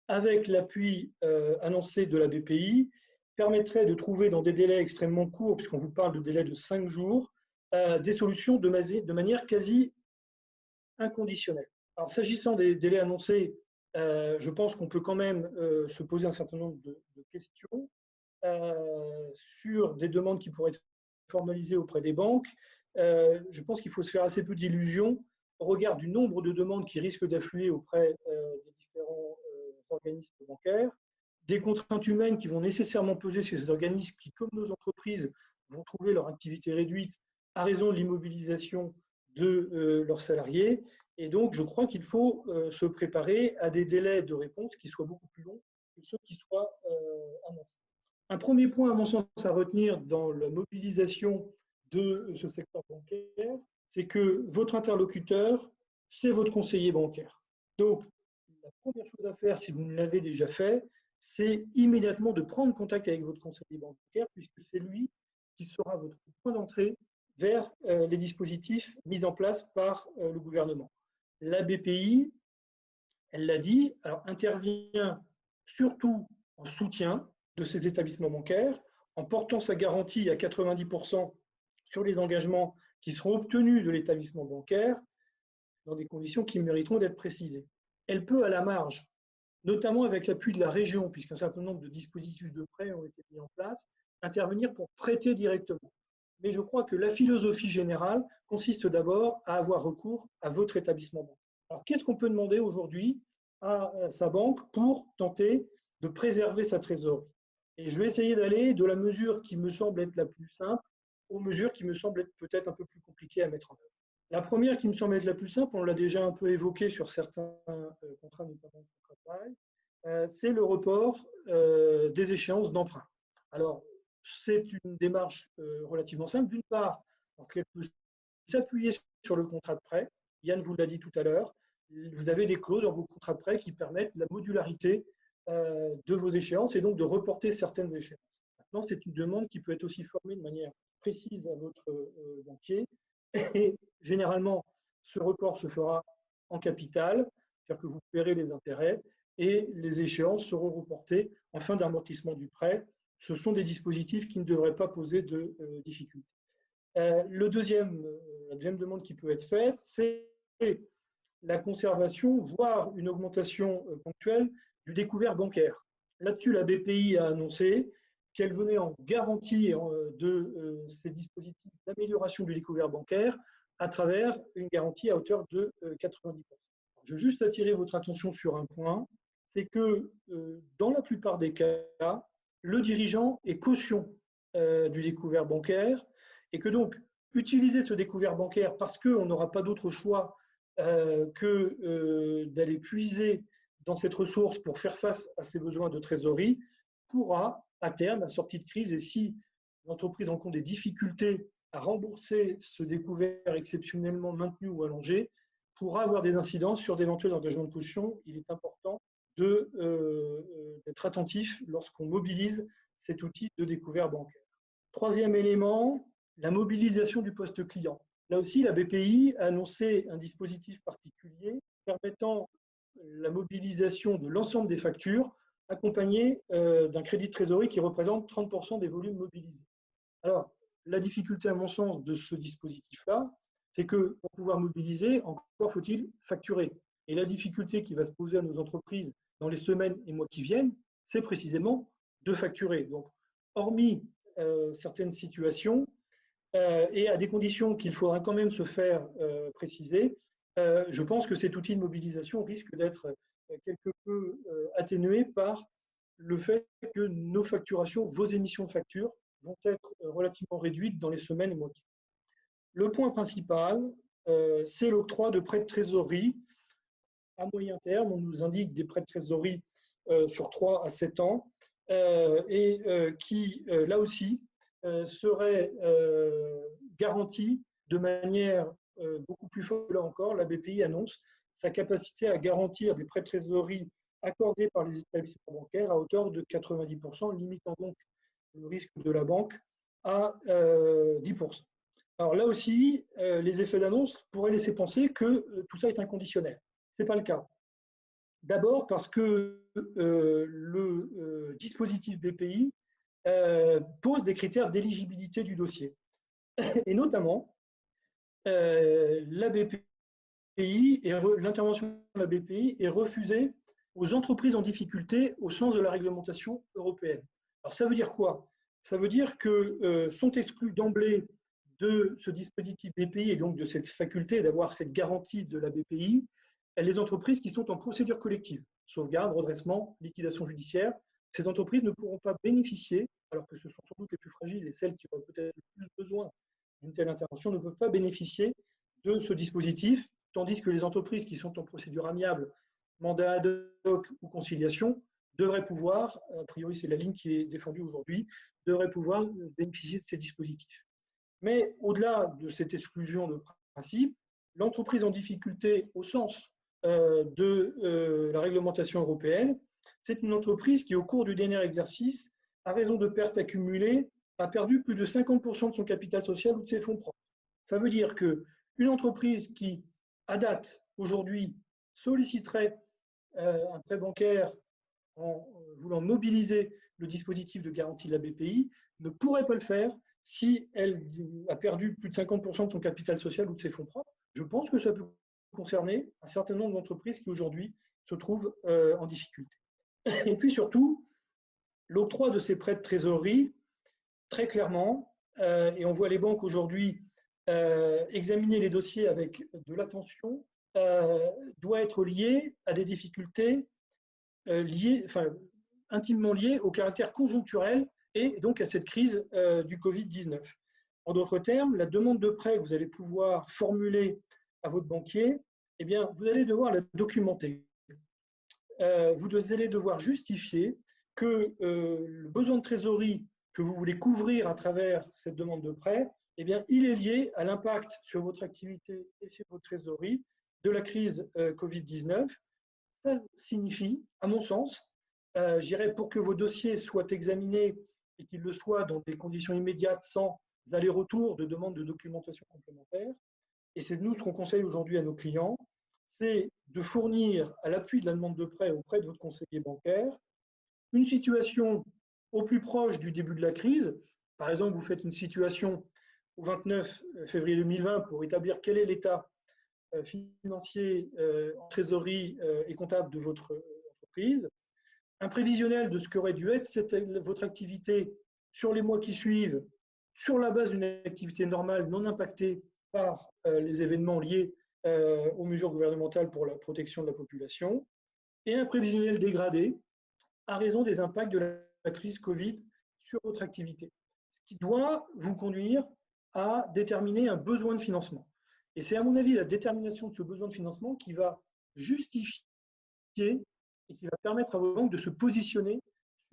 avec l'appui annoncé de la BPI, permettraient de trouver dans des délais extrêmement courts, puisqu'on vous parle de délais de 5 jours, des solutions de manière quasi inconditionnelle. Alors, s'agissant des délais annoncés, je pense qu'on peut quand même se poser un certain nombre de questions sur des demandes qui pourraient être formalisées auprès des banques. Je pense qu'il faut se faire assez peu d'illusions au regard du nombre de demandes qui risquent d'affluer auprès des différents organismes bancaires, des contraintes humaines qui vont nécessairement peser sur ces organismes qui, comme nos entreprises, vont trouver leur activité réduite à raison de l'immobilisation de leurs salariés. Et donc, je crois qu'il faut se préparer à des délais de réponse qui soient beaucoup plus longs que ceux qui soient annoncés. Un premier point, à mon sens, à retenir dans la mobilisation de ce secteur bancaire, c'est que votre interlocuteur, c'est votre conseiller bancaire. Donc, la première chose à faire, si vous ne l'avez déjà fait, c'est immédiatement de prendre contact avec votre conseiller bancaire, puisque c'est lui qui sera votre point d'entrée vers les dispositifs mis en place par le gouvernement. La BPI, elle l'a dit, alors, intervient surtout en soutien de ces établissements bancaires, en portant sa garantie à 90% sur les engagements qui seront obtenus de l'établissement bancaire dans des conditions qui mériteront d'être précisées. Elle peut, à la marge, notamment avec l'appui de la région, puisqu'un certain nombre de dispositifs de prêt ont été mis en place, intervenir pour prêter directement. Mais je crois que la philosophie générale consiste d'abord à avoir recours à votre établissement bancaire. Alors, qu'est-ce qu'on peut demander aujourd'hui à sa banque pour tenter de préserver sa trésorerie? Et je vais essayer d'aller de la mesure qui me semble être la plus simple aux mesures qui me semblent être peut-être un peu plus compliquées à mettre en œuvre. La première qui me semble être la plus simple, on l'a déjà un peu évoqué sur certains contrats, notamment de contrat de travail, c'est le report des échéances d'emprunt. Alors, c'est une démarche relativement simple. D'une part, parce qu'elle peut s'appuyer sur le contrat de prêt. Yann vous l'a dit tout à l'heure, vous avez des clauses dans vos contrats de prêt qui permettent la modularité de vos échéances et donc de reporter certaines échéances. Maintenant, c'est une demande qui peut être aussi formée de manière précise à votre banquier. Et généralement, ce report se fera en capital, c'est-à-dire que vous paierez les intérêts et les échéances seront reportées en fin d'amortissement du prêt. Ce sont des dispositifs qui ne devraient pas poser de difficultés. La deuxième demande qui peut être faite, c'est la conservation, voire une augmentation ponctuelle du découvert bancaire. Là-dessus, la BPI a annoncé qu'elle venait en garantie de ces dispositifs d'amélioration du découvert bancaire à travers une garantie à hauteur de 90%. Je veux juste attirer votre attention sur un point, c'est que dans la plupart des cas, le dirigeant est caution du découvert bancaire et que donc utiliser ce découvert bancaire parce qu'on n'aura pas d'autre choix que d'aller puiser dans cette ressource pour faire face à ses besoins de trésorerie pourra, à terme, à sortie de crise, et si l'entreprise rencontre des difficultés à rembourser ce découvert exceptionnellement maintenu ou allongé, pourra avoir des incidences sur d'éventuels engagements de caution. Il est important d'être attentif lorsqu'on mobilise cet outil de découvert bancaire. Troisième élément, la mobilisation du poste client. Là aussi, la BPI a annoncé un dispositif particulier permettant la mobilisation de l'ensemble des factures accompagné d'un crédit de trésorerie qui représente 30% des volumes mobilisés. Alors, la difficulté, à mon sens, de ce dispositif-là, c'est que pour pouvoir mobiliser, encore faut-il facturer. Et la difficulté qui va se poser à nos entreprises dans les semaines et mois qui viennent, c'est précisément de facturer. Donc, hormis certaines situations, et à des conditions qu'il faudra quand même se faire préciser, je pense que cet outil de mobilisation risque d'être quelque peu atténué par le fait que nos facturations, vos émissions de factures, vont être relativement réduites dans les semaines et mois qui viennent. Le point principal, c'est l'octroi de prêts de trésorerie à moyen terme. On nous indique des prêts de trésorerie sur 3 à 7 ans et qui, là aussi, seraient garantis de manière beaucoup plus forte. Là encore, la BPI annonce sa capacité à garantir des prêts de trésorerie accordés par les établissements bancaires à hauteur de 90%, limitant donc le risque de la banque à 10%. Alors là aussi, les effets d'annonce pourraient laisser penser que tout ça est inconditionnel. Ce n'est pas le cas. D'abord parce que le dispositif BPI pose des critères d'éligibilité du dossier. Et notamment, la BPI l'intervention de la BPI est refusée aux entreprises en difficulté au sens de la réglementation européenne. Alors ça veut dire quoi? Ça veut dire que sont exclus d'emblée de ce dispositif BPI et donc de cette faculté d'avoir cette garantie de la BPI les entreprises qui sont en procédure collective, sauvegarde, redressement, liquidation judiciaire. Ces entreprises ne pourront pas bénéficier alors que ce sont sans doute les plus fragiles et celles qui auraient peut-être le plus besoin d'une telle intervention, ne peuvent pas bénéficier de ce dispositif, tandis que les entreprises qui sont en procédure amiable, mandat ad hoc ou conciliation, devraient pouvoir, a priori c'est la ligne qui est défendue aujourd'hui, devraient pouvoir bénéficier de ces dispositifs. Mais au-delà de cette exclusion de principe, l'entreprise en difficulté au sens de la réglementation européenne, c'est une entreprise qui, au cours du dernier exercice, à raison de pertes accumulées, a perdu plus de 50% de son capital social ou de ses fonds propres. Ça veut dire qu'une entreprise qui, à date, aujourd'hui, solliciterait un prêt bancaire en voulant mobiliser le dispositif de garantie de la BPI ne pourrait pas le faire si elle a perdu plus de 50% de son capital social ou de ses fonds propres. Je pense que ça peut concerner un certain nombre d'entreprises qui aujourd'hui se trouvent en difficulté. Et puis surtout, l'octroi de ces prêts de trésorerie, très clairement, et on voit les banques aujourd'hui examiner les dossiers avec de l'attention, doit être lié à des difficultés intimement liées au caractère conjoncturel et donc à cette crise du Covid-19. En d'autres termes, la demande de prêt que vous allez pouvoir formuler à votre banquier, eh bien, vous allez devoir la documenter. Vous allez devoir justifier que le besoin de trésorerie que vous voulez couvrir à travers cette demande de prêt, eh bien, il est lié à l'impact sur votre activité et sur votre trésorerie de la crise Covid-19. Ça signifie, à mon sens, pour que vos dossiers soient examinés et qu'ils le soient dans des conditions immédiates sans aller-retour de demande de documentation complémentaire. Et c'est nous ce qu'on conseille aujourd'hui à nos clients, c'est de fournir à l'appui de la demande de prêt auprès de votre conseiller bancaire une situation au plus proche du début de la crise. Par exemple, vous faites une situation au 29 février 2020 pour établir quel est l'état financier, en trésorerie et comptable de votre entreprise, un prévisionnel de ce qu'aurait dû être votre activité sur les mois qui suivent, sur la base d'une activité normale non impactée par les événements liés aux mesures gouvernementales pour la protection de la population, et un prévisionnel dégradé à raison des impacts de la crise Covid sur votre activité, ce qui doit vous conduire à déterminer un besoin de financement. Et c'est à mon avis la détermination de ce besoin de financement qui va justifier et qui va permettre à vos banques de se positionner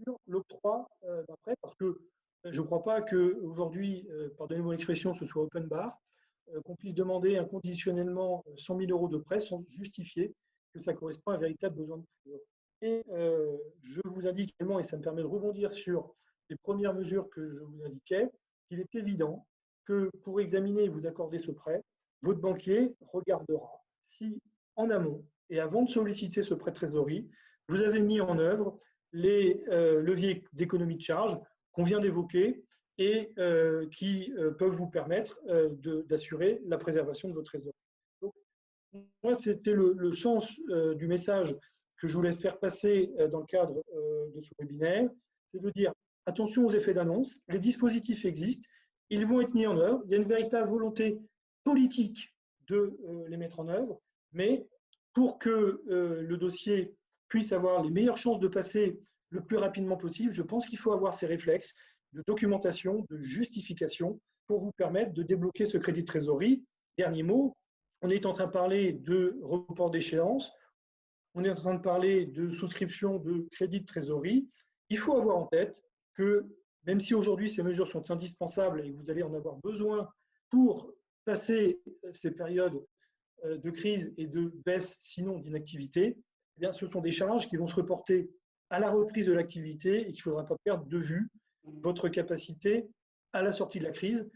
sur l'octroi d'un prêt, parce que je ne crois pas qu'aujourd'hui, pardonnez-moi l'expression, ce soit open bar, qu'on puisse demander inconditionnellement 100 000 € de prêt sans justifier que ça correspond à un véritable besoin de trésorerie. Et je vous indique également, et ça me permet de rebondir sur les premières mesures que je vous indiquais, qu'il est évident que pour examiner et vous accorder ce prêt, votre banquier regardera si, en amont et avant de solliciter ce prêt de trésorerie, vous avez mis en œuvre les leviers d'économie de charge qu'on vient d'évoquer et qui peuvent vous permettre d'assurer la préservation de votre trésorerie. Donc, moi, c'était le sens du message que je voulais faire passer dans le cadre de ce webinaire, c'est de dire attention aux effets d'annonce, les dispositifs existent, ils vont être mis en œuvre, il y a une véritable volonté politique de les mettre en œuvre, mais pour que le dossier puisse avoir les meilleures chances de passer le plus rapidement possible, je pense qu'il faut avoir ces réflexes de documentation, de justification pour vous permettre de débloquer ce crédit de trésorerie. Dernier mot, on est en train de parler de report d'échéance, on est en train de parler de souscription de crédit de trésorerie. Il faut avoir en tête que même si aujourd'hui ces mesures sont indispensables et que vous allez en avoir besoin pour passer ces périodes de crise et de baisse, sinon d'inactivité, eh bien, ce sont des charges qui vont se reporter à la reprise de l'activité et qu'il ne faudra pas perdre de vue votre capacité à la sortie de la crise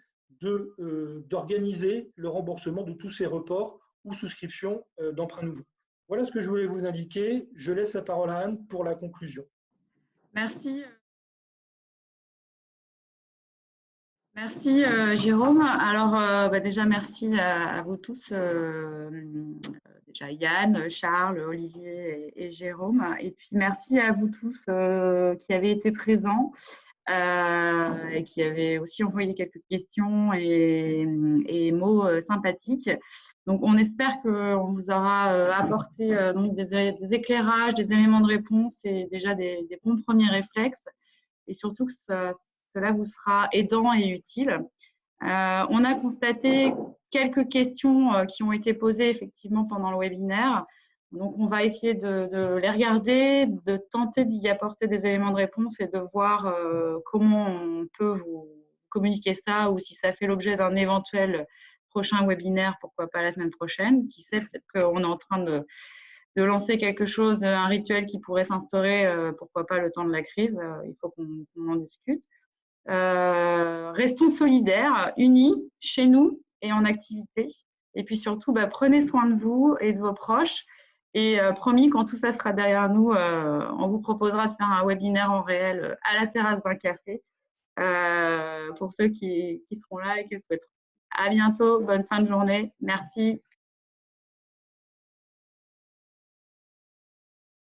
d'organiser le remboursement de tous ces reports ou souscriptions d'emprunts nouveaux. Voilà ce que je voulais vous indiquer. Je laisse la parole à Anne pour la conclusion. Merci. Merci Jérôme. Alors déjà merci à vous tous, déjà Yann, Charles, Olivier et Jérôme. Et puis merci à vous tous qui avez été présents et qui avez aussi envoyé quelques questions et mots sympathiques. Donc on espère qu'on vous aura apporté donc des éclairages, des éléments de réponse et déjà des bons premiers réflexes. et surtout que cela vous sera aidant et utile. On a constaté quelques questions qui ont été posées effectivement pendant le webinaire. Donc, on va essayer de les regarder, de tenter d'y apporter des éléments de réponse et de voir comment on peut vous communiquer ça ou si ça fait l'objet d'un éventuel prochain webinaire, pourquoi pas la semaine prochaine. Qui sait, peut-être qu'on est en train de lancer quelque chose, un rituel qui pourrait s'instaurer, pourquoi pas le temps de la crise. Il faut qu'on en discute. Restons solidaires, unis, chez nous et en activité. Et puis surtout, prenez soin de vous et de vos proches. Et promis, quand tout ça sera derrière nous, on vous proposera de faire un webinaire en réel à la terrasse d'un café pour ceux qui seront là et qui le souhaiteront. À bientôt, bonne fin de journée. Merci.